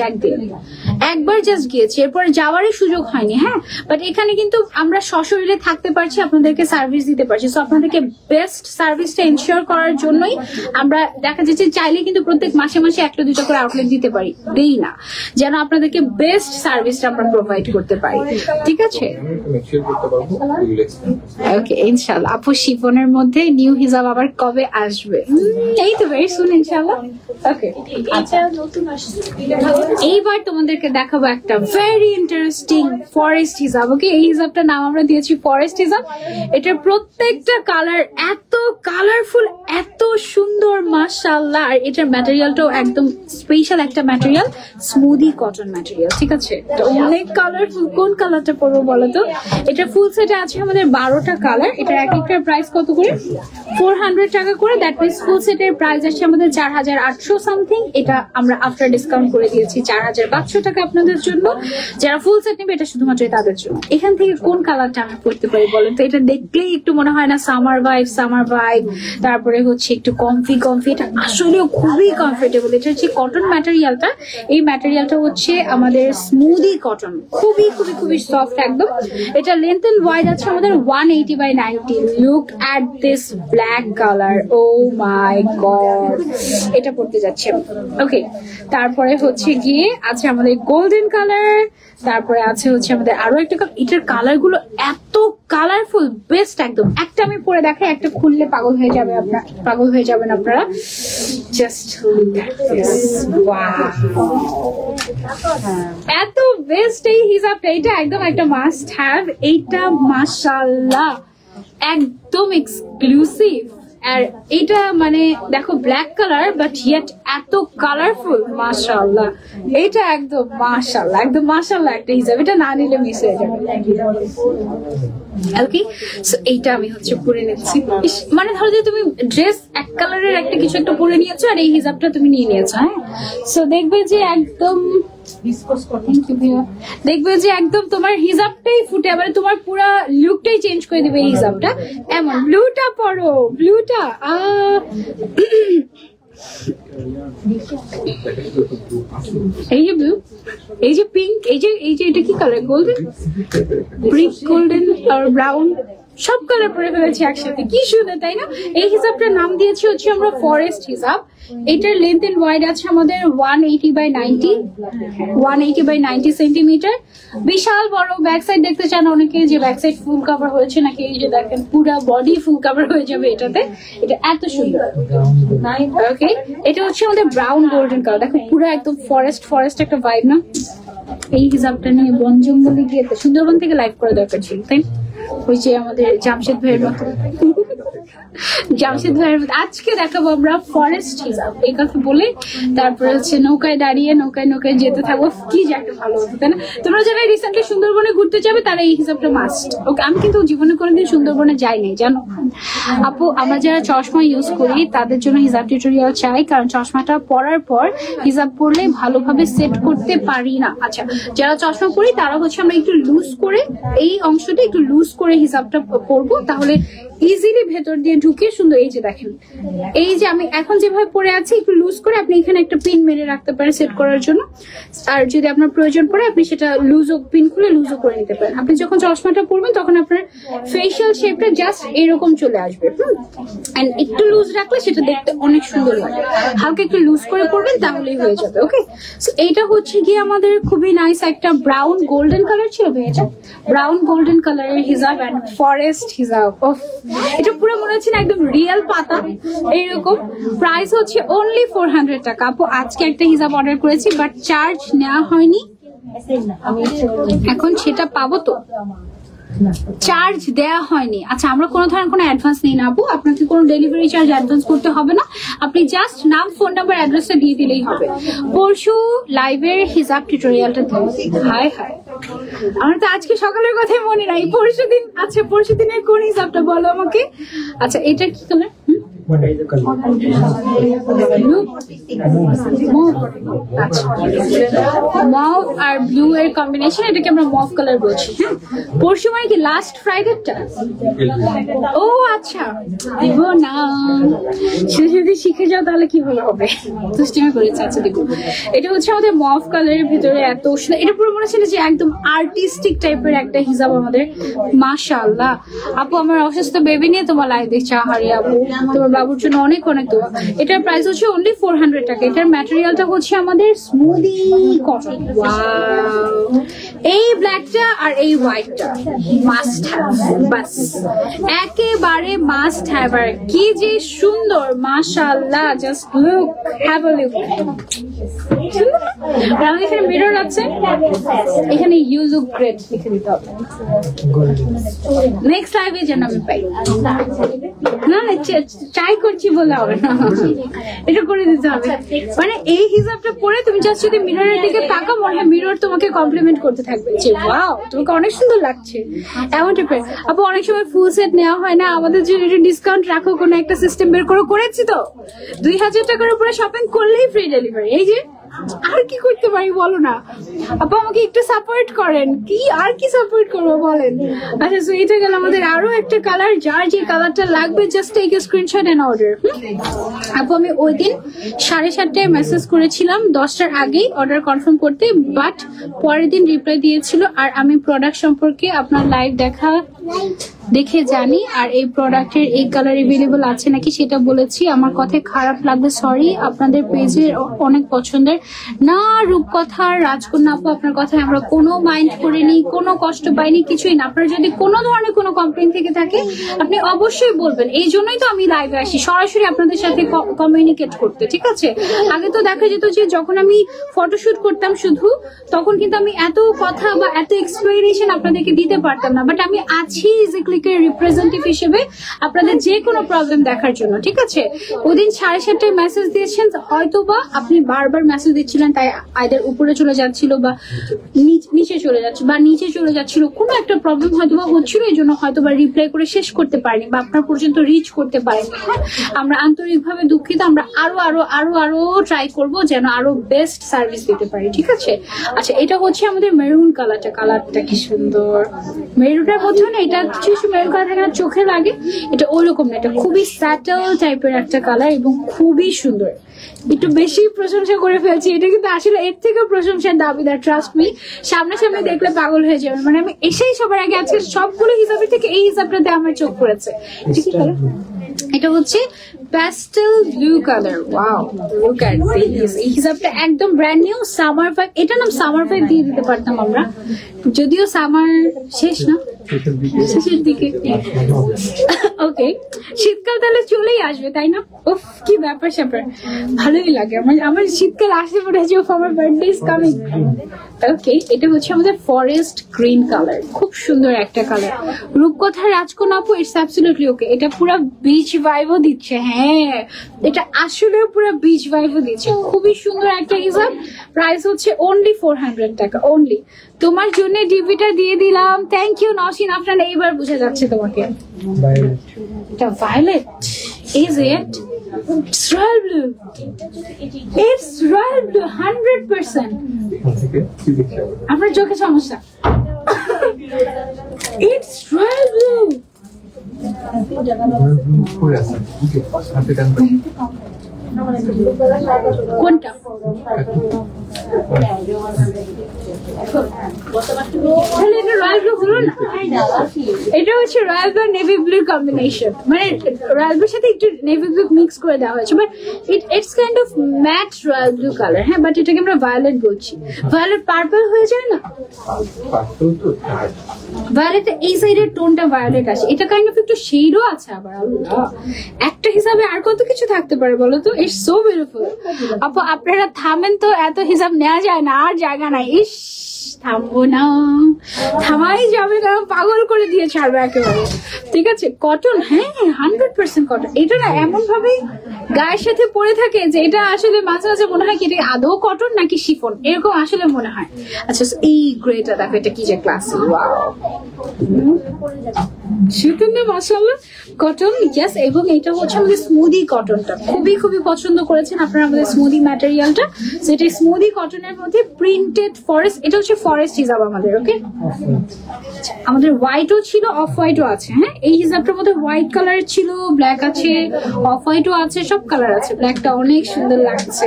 A: একবার জাস্ট গিয়েছি, এরপরে যাওয়ারই সুযোগ হয়নি। হ্যাঁ, বাট এখানে কিন্তু আমরা সশরীরে থাকতে পারছি, আপনাদেরকে সার্ভিস দিতে পারছি। সো আপনাদেরকে বেস্ট সার্ভিসটা এনশিওর করার জন্যই আমরা দেখা যাচ্ছে চাইলে কিন্তু প্রত্যেক মাসে 1-2টা করে আউটলেট দিতে পারি, দেই না, যেন আপনাদেরকে বেস্ট সার্ভিসটা আমরা প্রোভাইড করতে পারি। ঠিক আছে, ওকে, ইনশাআল্লাহ। আপু শিফনের মধ্যে নিউ হিজাব আবার কবে আসবে? এই তো ভেরি সুন ইনশাআল্লাহ। ওকে, আচ্ছা, নতুন আসছে এইবার তোমাদেরকে দেখাবো একটা ভেরি ইন্টারেস্টিং ফরেস্ট হিজাব। ওকে, এই হিজাবটার নাম আমরা দিয়েছি ফরেস্ট হিজাব। এটার প্রত্যেকটা কালার এত কালারফুল, এত সুন্দর, মাশাআল্লাহ। আর এটার ম্যাটেরিয়ালটাও একদম স্পেশাল একটা ম্যাটেরিয়াল, স্মুদি কটন ম্যাটেরিয়াল। ঠিক আছে, তো অনেক কালারফুল। কোন কালারটা পরবো বলো তো? এটা ফুল সেটে আছে আমাদের 12টা কালার। এটার এক একটার প্রাইস কত করে? 400 টাকা করে। দ্যাট মিনস ফুল সেটের প্রাইস আছে আমাদের 4800 সামথিং। এটা আমরা আফটার ডিসকাউন্ট করে দিয়েছি 4500 টাকা আপনাদের জন্য। যারা ফুল সেট নেবে এটা শুধুমাত্র তাদের জন্য। এখান থেকে কোন কালারটা আমি পড়তে পারি বলেন তো? এটা দেখলেই একটু মনে হয় না সামার ভাইব, তারপরে হচ্ছে একটু কমফি। এটা আসলেও খুবই কমফোর্টেবল। এটা হচ্ছে কটন ম্যাটেরিয়ালটা, এই ম্যাটেরিয়ালটা হচ্ছে আমাদের স্মুদি কটন, খুবই খুবই খুবই সফট একদম। এটা লেন্থ এন্ড ওয়াইড আছে আমাদের 180/90। Look at this black colour, oh my god, এটা পড়তে যাচ্ছে। ওকে, তারপরে হচ্ছে গিয়ে আছে আমাদের গোল্ডেন কালার, তারপরে আছে হচ্ছে আমাদের আরো একটা কালার। এটার কালার গুলো এত কালারফুল, বেস্ট একদম। একটা আমি পরে দেখাই, একটা খুললে পাগল হয়ে যাবেন আপনারা। Just look at this, wow, এত বেস্ট এই হিজাবটা। এটা একদম একটা মাস্ট হ্যাভ। এইটা মাশাআল্লাহ একদম এক্সক্লুসিভ। আর এটা দেখো ব্ল্যাক কালার, বাট ইয়েট এত কালারফুল, মাশাআল্লাহ। এটা একদম মাশাআল্লাহ একটা হিজাব। এটা না নিলে মিস হয়ে যাবে। ওকে, সো এইটা আমি হচ্ছে পরে নিচ্ছি। ধরো যে তুমি ড্রেস এক কালারের একটা কিছু একটা পরে নিয়েছো, আর এই হিজাবটা তুমি নিয়ে নিয়েছো। হ্যাঁ, সো দেখবে যে একদম তোমার হিজাবটাই ফুটে, তোমার পুরো লুকটাই চেঞ্জ করে দিবে এই হিজাবটা। এমন ব্লুটা পরো, ব্লুটা এই যে ব্লু, এই যে পিঙ্ক, এই যে এটা কি কালার? গোল্ডেন, ব্রিক গোল্ডেন আর ব্রাউন। সব কালার পরে ফেলেছি একসাথে, কি সুন্দর তাই না? এই হিসাবটার নাম দিয়েছি হচ্ছে আমরা ফরেস্ট হিসাব। এটার লেন্থ এন্ড ওয়াইড আছে আমাদের 180/90 সেন্টিমিটার। বিশাল বড়। ব্যাক সাইড দেখতে চান অনেকে যে ব্যাক সাইড ফুল কভার হয়েছে নাকি, এই যে দেখেন পুরো বডি ফুল কভার হয়ে যাবে এটাতে। এটা এত সুন্দর। ওকে, এটা হচ্ছে আমাদের ব্রাউন গোল্ডেন কালার। দেখো পুরো একদম ফরেস্ট একটা ভাইব না? এই হিসাবটা নিয়ে বন জঙ্গলে গিয়ে সুন্দরবন থেকে লাইভ করা দরকার ছিল, তাই না? ওই যে আমাদের জামশেদ ভাইয়ের মতো। জামশেদ ভাইয়ের মতো আজকে দেখাবো আমরা ফরেস্ট হিসাব। এই কথা বলে তারপরে হচ্ছে নৌকায় দাঁড়িয়ে নৌকায় যেতে থাকবো, কি যে একটা ভালো হতো, তাই না? তোমরা যারা রিসেন্টলি সুন্দরবনে ঘুরতে যাবে তারা এই হিসাবটা মাস্ট। ওকে, আমি কিন্তু জীবনে কোনোদিন সুন্দরবনে যাই নাই জানো আপু। আমরা যারা চশমা ইউজ করি তাদের জন্য হিসাব টিউটোরিয়াল চাই, কারণ চশমাটা পরার পর হিসাব পরলে ভালোভাবে সেট করতে পারি না। আচ্ছা, যারা চশমা পরি তারা হচ্ছে আমরা একটু লুজ করে এই অংশটা একটু লুজ করে হিসাবটা পরবো, তাহলে ইজিলি ভেতর দিয়ে ঢুকে সুন্দর। এই যে দেখেন, এই যে আমি এখন যেভাবে পরে আছি একটু লুজ করে আপনি এখানে একটা পিন মেরে রাখতে পারেন সেট করার জন্য। আর যদি আপনার প্রয়োজন পড়ে আপনি সেটা লুজও পিন খুলে লুজও করে নিতে পারেন। আপনি যখন চশমাটা পরবেন তখন আপনার ফেশিয়াল শেপটা জাস্ট এরকম চলে আসবে। এন্ড একটু লুজ রাখলে সেটা দেখতে অনেক সুন্দর লাগে। হালকা একটু লুজ করে পরবেন তাহলেই হয়ে যাবে। ওকে, সো এইটা হচ্ছে গিয়ে আমাদের খুবই নাইস একটা ব্রাউন গোল্ডেন কালার ছিল ভাইয়া, ব্রাউন গোল্ডেন কালারের হিজাব এন্ড ফরেস্ট হিজাব। এটা পুরো মনে হচ্ছে না একদম রিয়েল পাতা এইরকম। প্রাইস হচ্ছে অনলি 400 টাকা। আপু আজকে একটা হিজাব অর্ডার করেছি বাট চার্জ নেওয়া হয়নি, এখন সেটা পাবো তো, চার্জ দেয়া হয়নি। আচ্ছা, আমরা কোনো ধরনের কোনো অ্যাডভান্স নেই না আপু, আপনাকে কোনো ডেলিভারি চার্জ অ্যাডভান্স করতে হবে না। আপনি জাস্ট নাম, ফোন নাম্বার, অ্যাড্রেসটা দিয়ে দিলেই হবে। পরশু লাইভের হিসাব টিউটোরিয়ালটা দিন। হায় হায়, আমার তো আজকে সকালের কথাই মনে নাই। পরশু দিন, আচ্ছা পরশু দিনের কোন হিসাবটা বলো আমাকে। আচ্ছা, এটা কি কালার? মভ আর ব্লু এর কম্বিনেশন, এটাকে আমরা মভ কালার বলছি। পরশু মানে কি লাস্ট ফ্রাইডেটা? ও আচ্ছা, দিব না, সেটা যদি শিখে যাও তাহলে কিভাবে হবে? দুষ্টিমি করেছে। আচ্ছা দিব। এটা হচ্ছে আমাদের মভ কালারের ভিতরে এত সুন্দর। এটা পুরো মনে হচ্ছে যে একদম আর্টিস্টিক টাইপের একটা হিসাব আমাদের। মাশাআল্লাহ আপু, আমার অসুস্থ বেবি নিয়ে তোমার লাইভ দেখছি। আহারে আপু, তোমার বাবুর জন্য অনেক অনেক দোয়া। এটার প্রাইস হচ্ছে অনলি 400 টাকা। এটার ম্যাটেরিয়ালটা হচ্ছে আমাদের স্মুদি কটন। এই ব্ল্যাকটা আর এই হোয়াইটটা মাস্ট হ্যাভ, বাস একেবারে মাস্ট হ্যাভ। আর কি যে সুন্দর, মাশাআল্লাহ, just look, have a look. আর এখানে মিরর আছে, এখানে ইউ লুক গ্রেট লিখে দিতে হবে। নেক্সট লাইভে যেন আমি পাই। না না, ট্রাই করছি বলে হবে না, এটা করে দিতে হবে। মানে এই হিসাবটা পরে তুমি জাস্ট যদি মিররের দিকে তাকাও, মনে হয় মিরর তোমাকে কমপ্লিমেন্ট করতে থাকবে যে ওয়াও তোমাকে অনেক সুন্দর লাগছে, এমন টাইপের। আপু অনেক সময় ফুল সেট নেওয়া হয় না, আমাদের জন্য একটু ডিসকাউন্ট রাখো, কোনো একটা সিস্টেম বের করেছি তো। 2000 টাকার উপরে শপিং করলেই ফ্রি ডেলিভারি। এই যে আর কি করতে পারি বলো না আপা, আমাকে একটু সাপোর্ট করেন। কি আর কি সাপোর্ট করবো বলেন? আচ্ছা, সো এটা গেল আমাদের আরো একটা কালার। যার যে কালারটা লাগবে just take a screenshot and order. আপু আমি ওই দিন 7:30টায় মেসেজ করেছিলাম 10টার আগেই অর্ডার কনফার্ম করতে, বাট পরের দিন রিপ্লাই দিয়েছিল। আর আমি প্রোডাক্ট সম্পর্কে আপনার লাইভ দেখে জানি, আর এই প্রোডাক্টের এই কালার এভেলেবল আছে নাকি সেটা বলেছি। আমার কথায় খারাপ লাগবে, সরি। আপনাদের পেজের অনেক পছন্দের। না রূপকথা রাজকন্যা আপু, আপনার কথায় আমরা কোনো মাইন্ড করিনি, কোনো কষ্ট পাইনি, কিছুই না। আপনার যদি কোনো ধরনের কোনো কমপ্লেন থেকে থাকে আপনি অবশ্যই বলবেন। এই জন্যই তো আমি লাইভে আসি, সরাসরি আপনাদের সাথে কমিউনিকেট করতে, ঠিক আছে? আগে তো দেখা যেত যে যখন আমি ফটোশুট করতাম শুধু, তখন কিন্তু আমি এত কথা বা এত এক্সপ্লেনেশন আপনাদেরকে দিতে পারতাম না। বাট আমি আছি ইজিক্লিকের রিপ্রেজেন্টেটিভ হিসেবে আপনাদের যে কোনো প্রবলেম দেখার জন্য, ঠিক আছে? ওদিন 7:30টায় মেসেজ দিয়েছেন, হয়তো বা আপনি বারবার মেসেজ দিচ্ছিলেন, তাই আইদার উপরে চলে যাচ্ছিল বা নিচে চলে যাচ্ছে বা নিচে চলে যাচ্ছিল, কোনো একটা প্রবলেম হয়তো বা হচ্ছিল, এই জন্য হয়তো বা রিপ্লাই করে শেষ করতে পারিনি বা আপনার পর্যন্ত রিচ করতে পারিনি। আমরা আন্তরিকভাবে দুঃখিত। আমরা আরো আরো আরো আরো ট্রাই করবো যেন আরো বেস্ট সার্ভিস দিতে পারি, ঠিক আছে? আচ্ছা, এটা হচ্ছে আমাদের মেরুন কালারটা। কালারটা কি সুন্দর, মেরুনটার মধ্যে না, এটা কিছু মেরুন কালার থাকে না চোখে লাগে, এটা ওরকম না, এটা খুবই স্যাটেল টাইপের একটা কালার এবং খুবই সুন্দর। একটু বেশি প্রশংসা করে ফেলছি, এটা কিন্তু আসলে এর থেকে প্রশংসার দাবিদার, ট্রাস্ট মি। সামনাসামনি দেখলে পাগল হয়ে যাবেন। মানে আমি এসেই সবার আগে আজকে সবগুলো হিসাবের থেকে এই হিসাবটাতে আমার চোখ পড়েছে। এটা কি কালার? এটা হচ্ছে pastel blue colour. Wow, look at this. এই হিসাবটা একদম ব্র্যান্ড নিউ, সামার ভাইব। এটা নাম সামার ভাইব দিয়ে দিতে পারতাম আমরা, যদিও সামার শেষ না, শেষের দিকে। ওকে, শীতকাল তাহলে চলেই আসবে, তাই না? উফ, কি ব্যাপার স্যাপার, ভালোই লাগে আমার। আমার শীতকাল আসলে মনে হচ্ছে আমার বার্থডে ইজ কামিং। ওকে, এটা হচ্ছে আমাদের ফরেস্ট গ্রিন কালার, খুব সুন্দর একটা কালার। রূপকথার রাজকন্যা আপু, ইটস অ্যাবসলিউটলি ওকে। এটা পুরো বিচ ভাইবও দিচ্ছে। হ্যাঁ, এটা আসলে পুরো বিচ ভাইবও দিচ্ছে। খুবই সুন্দর একটা হিসাব। প্রাইস হচ্ছে অনলি 400 টাকা অনলি। তোমার জন্য ডিভিটা দিয়ে দিলাম। Thank you Nosin Afran. এইবার বুঝে যাচ্ছে তোমাকে। এটা violet, is it? It's royal blue. It's royal blue, 100%. আপনার চোখে সমস্যা। It's royal blue. কোনটা? তাহলে এটা রয়্যাল ব্লু হলো না? এটা হচ্ছে royal blue navy blue combination, মানে রয়্যাল ব্লুর সাথে একটু নেভি ব্লু মিক্স করে দেওয়া হয়েছে, but it's kind of matte royal blue colour. হ্যাঁ, বাট এটাকে আমরা ভায়োলেট বলছি। ভায়োলেট পার্পল হয়ে যায় না? ভায়োলেট এই সাইডের টোনটা ভায়োলেট আছে, এটা কাইন্ড অফ একটু শেডও আছে আবার। একটা হিসাবে আর কত কিছু থাকতে পারে বলো তো? It's so beautiful. আপু আপনারা থামেন তো, এত হিসাব নেওয়া যায় না, আর জায়গা নাই। ইস, থামবো না, থামাই যাবে না, পাগল করে দিয়ে ছাড়বে একেবারে। ঠিক আছে, কটন। হ্যাঁ, 100% কটন। এটা না এমন ভাবে গায়ের সাথে পরে থাকে যে এটা আসলে মাঝে মাঝে মনে হয় কি এটা আদৌ কটন নাকি শিফন, এরকম আসলে মনে হয়। আচ্ছা, এই গ্রেটা দেখো, এটা কি যে ক্লাসি। ওয়াও, শিফন না, মাশাআল্লাহ, কটন। ইয়েস, এবং এটা হচ্ছে আমাদের স্মুদি কটনটা খুবই খুবই পছন্দ করেছেন আপনারা আমাদের স্মুদি ম্যাটেরিয়ালটা। সেটা স্মুদি কটনের মধ্যে প্রিন্টেড ফরেস্ট, এটা হচ্ছে ফরেস্ট হিসাব আমাদের। ওকে, আমাদের হোয়াইটও ছিল, অফ হোয়াইটও আছে। হ্যাঁ, এই হিসাবটার মধ্যে হোয়াইট কালার ছিল, ব্ল্যাক আছে, অফ হোয়াইটও আছে, সব কালার আছে। ব্ল্যাকটা অনেক সুন্দর লাগছে।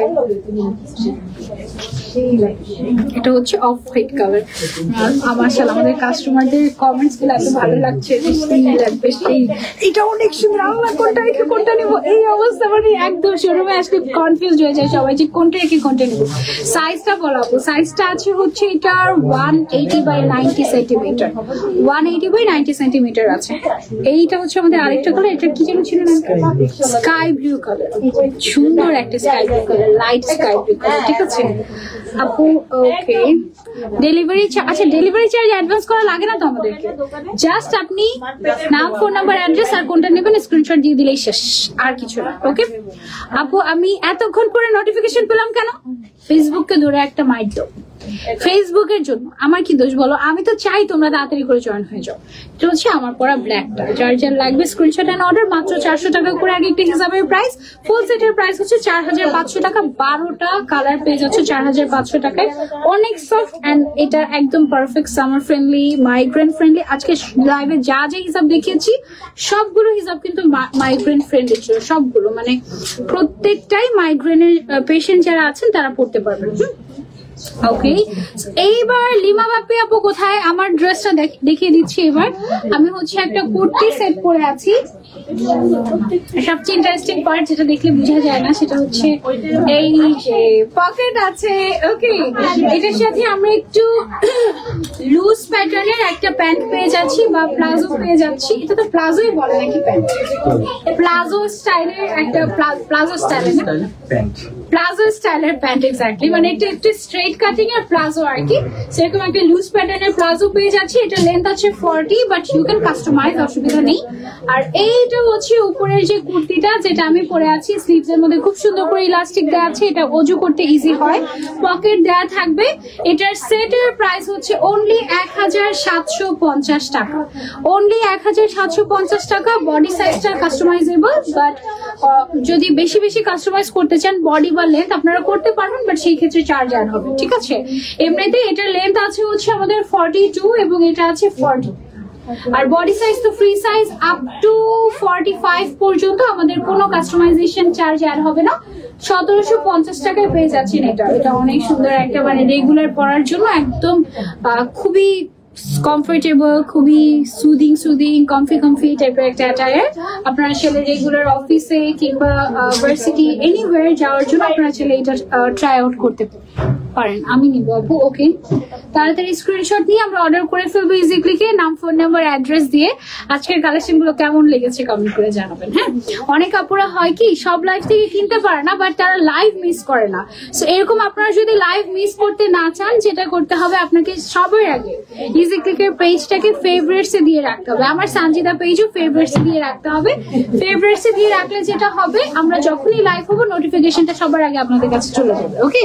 A: এটা হচ্ছে অফ হোয়াইট কালার। আমার সাথে আমাদের কাস্টমারদের কমেন্টস গুলো এত ভালো লাগছে, লাগবে সেই, এটা অনেক সুন্দর। আমরা কোনটা রেখে কোনটা নেবো, এই অবস্থা, মানে একদম শোরুমে আসলে কনফিউজ হয়ে যায় সবাই যে কোনটা রেখে কোনটা নেবো। সাইজটা বলাবো, সাইজটা আছে হচ্ছে এটার 180 বাই 90 সেন্টিমিটার, 180 বাই 90 সেন্টিমিটার আছে। এইটা হচ্ছে আমাদের আরেকটা কালার, এটা কি যেন ছিল না, স্কাই ব্লু কালার। সুন্দর একটা sky blue colour, light sky blue colour. ঠিক আছে আপু, ওকে। ডেলিভারি, আচ্ছা ডেলিভারি চার্জ অ্যাডভান্স করা লাগে না তো আমাদেরকে, জাস্ট আপনি নাম, ফোন নাম্বার, অ্যাড্রেস আর কোনটা নেবেন স্ক্রিনশট দিয়ে দিলেই শেষ, আর কিছু না। ওকে আপু, আমি এতক্ষণ পরে নোটিফিকেশন পেলাম কেন? ফেসবুককে ধরে একটা মাইট দাও। ফেসবুকের জন্য আমার কি দোষ বলো? আমি তো চাই তোমরা তাড়াতাড়ি করে জয়েন হয়ে যাও। এটা হচ্ছে আমার পরা ব্ল্যাকটা, যার যার লাগবে স্ক্রিনশট এন্ড অর্ডার। মাত্র 400 টাকা করে আগে একটা হিসাবের প্রাইস, ফুল সেটের প্রাইস হচ্ছে 4500 টাকা। 12টা কালার পেয়ে যাচ্ছে 4500 টাকায়। অনেক সফট এন্ড এটা একদম perfect summer friendly, migraine friendly. আজকে লাইভে যা যা হিসাব দেখিয়েছি সবগুলো হিসাব কিন্তু মাইগ্রেন ফ্রেন্ডলি ছিল, সবগুলো, মানে প্রত্যেকটাই মাইগ্রেনের পেশেন্ট যারা আছেন তারা পড়তে পারবেন। ওকে, এইবার লিমা বাপি আপু কোথায়? আমার ড্রেসটা দেখিয়ে দিচ্ছি। এবার আমি হচ্ছে একটা কুর্তি সেট পরে আছি। সবচেয়ে ইন্টারেস্টিং পার্ট যেটা দেখলে বোঝা যায় না সেটা হচ্ছে এই যে পকেট আছে। ওকে, এটার সাথে আমরা একটু লুজ প্যাটার্নের একটা প্যান্ট পেয়ে যাচ্ছি বা প্লাজো পেয়ে যাচ্ছি। এটা তো প্লাজোই বলে নাকি প্যান্ট? প্লাজো স্টাইলের একটা প্লাজো স্টাইলের প্যান্ট, প্লাজো স্টাইলের প্যান্ট এক্স্যাক্টলি, মানে এটা একটু স্ট্রেট কাটিং এর প্লাজো আর কি। সেরকম একটা লুজ প্যাটার্নের প্লাজো পেয়ে যাচ্ছি। এটা লেন্থ আছে 40, বাট ইউ ক্যান কাস্টমাইজ, অসুবিধা নেই। আর এইটা হচ্ছে উপরের যে কুর্তিটা যেটা আমি পরে আছি, স্লিভস এর মধ্যে খুব সুন্দর করে ইলাস্টিক দেওয়া আছে, এটা ওজু করতে ইজি হয়, পকেট দেওয়া থাকবে। এটার সেটের প্রাইস হচ্ছে অনলি 1750 টাকা, অনলি 1750 টাকা। বডি সাইজটা কাস্টমাইজেবল, বাট যদি বেশি বেশি কাস্টমাইজ করতে চান বডি বা লেন্থ আপনারা করতে পারবেন, বাট সেই ক্ষেত্রে চার্জ অ্যাড হবে। ঠিক আছে, এমনিতে এটার লেন্থ আছে হচ্ছে আমাদের 42 এবং এটা আছে 40। আর বডি সাইজ তো ফ্রি সাইজ আপ টু 45 পর্যন্ত আমাদের কোনো কাস্টমাইজেশন চার্জ অ্যাড হবে না। 1750 টাকায় পেয়ে যাচ্ছেন এটা অনেক সুন্দর একটা মানে রেগুলার পরার জন্য একদম খুবই কমফোর্টেবল, খুবই সুদিং কমফি টাইপের একটা অ্যাটায়ার। আপনারা আসলে রেগুলার অফিসে কিংবা ভার্সিটি এনিওয়্যার যাওয়ার জন্য আপনারা আসলে এটা ট্রাই আউট করতে পারেন। আমি নিব আপু। ওকে, তাড়াতাড়ি স্ক্রিনশট নিয়ে আমরা অর্ডার করে ফেলবো ইজিক্লিকে। নাম, ফোন নাম্বার, অ্যাড্রেস দিয়ে আজকের কালেকশন গুলো কেমন লেগেছে কমেন্ট করে জানাবেন। হ্যাঁ, অনেক আপুরা হয় কি সব লাইভ থেকে কিনতে পারে না, বাট তারা লাইভ মিস করে না। সো এরকম আপনারা যদি লাইভ মিস করতে না চান, যেটা করতে হবে আপনাকে সবার আগে ইজিক্লিকের পেজটাকে ফেভারিটস এ দিয়ে রাখতে হবে। আমার সানজিদা পেজও ফেভারিটস এ দিয়ে রাখতে হবে। ফেভারিটস এ দিয়ে রাখলে যেটা হবে, আমরা যখনই লাইভ হবো নোটিফিকেশনটা সবার আগে আপনাদের কাছে চলে যাবে। ওকে,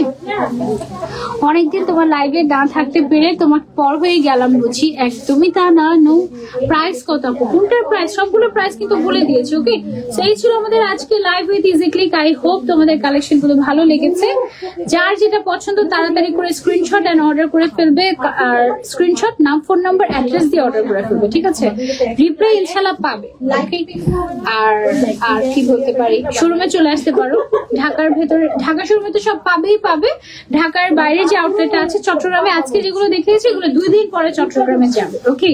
A: অনেকদিন তোমার লাইভে না থাকতে পেরে তোমার পর হয়ে গেলাম বুঝি। একদমই তা না। নো, প্রাইস কত আপু? কোনটার প্রাইস? সবগুলো প্রাইস কিন্তু বলে দিয়েছি। ওকে, সেই ছিল আমাদের আজকে লাইভ উইথ ইজিক্লিক। আই হোপ তোমাদের কালেকশন গুলো ভালো লেগেছে। যার যেটা পছন্দ তাড়াতাড়ি করে স্ক্রিনশট এন্ড অর্ডার করে ফেলবে। আর স্ক্রিনশট, নাম, ফোন নাম্বার, অ্যাড্রেস দিয়ে অর্ডার করে ফেলবে। ঠিক আছে, রিপ্লাই ইনশাল্লাহ পাবে। আর আর কি বলতে পারি, শোরুমে চলে আসতে পারো। ঢাকার ভেতরে, ঢাকা শোরুমে তো সব পাবে। ঢাকার বাইরে যে আউটলেট আছে চট্টগ্রামে, আজকে যেগুলো দেখিয়েছি এগুলো 2 দিন পরে চট্টগ্রামে যাবে। ওকে,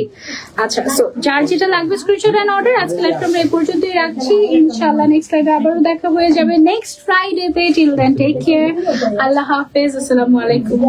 A: আচ্ছা, সো যার যেটা লাগবে স্ক্রিনশট এন্ড অর্ডার। আজকে লাইভটা আমরা এই পর্যন্তই রাখছি। ইনশাআল্লাহ নেক্সট লাইভে আবারও দেখা হয়ে যাবে নেক্সট ফ্রাইডেতে। টিল দেন টেক কেয়ার, আল্লাহ হাফেজ, আসসালামু আলাইকুম।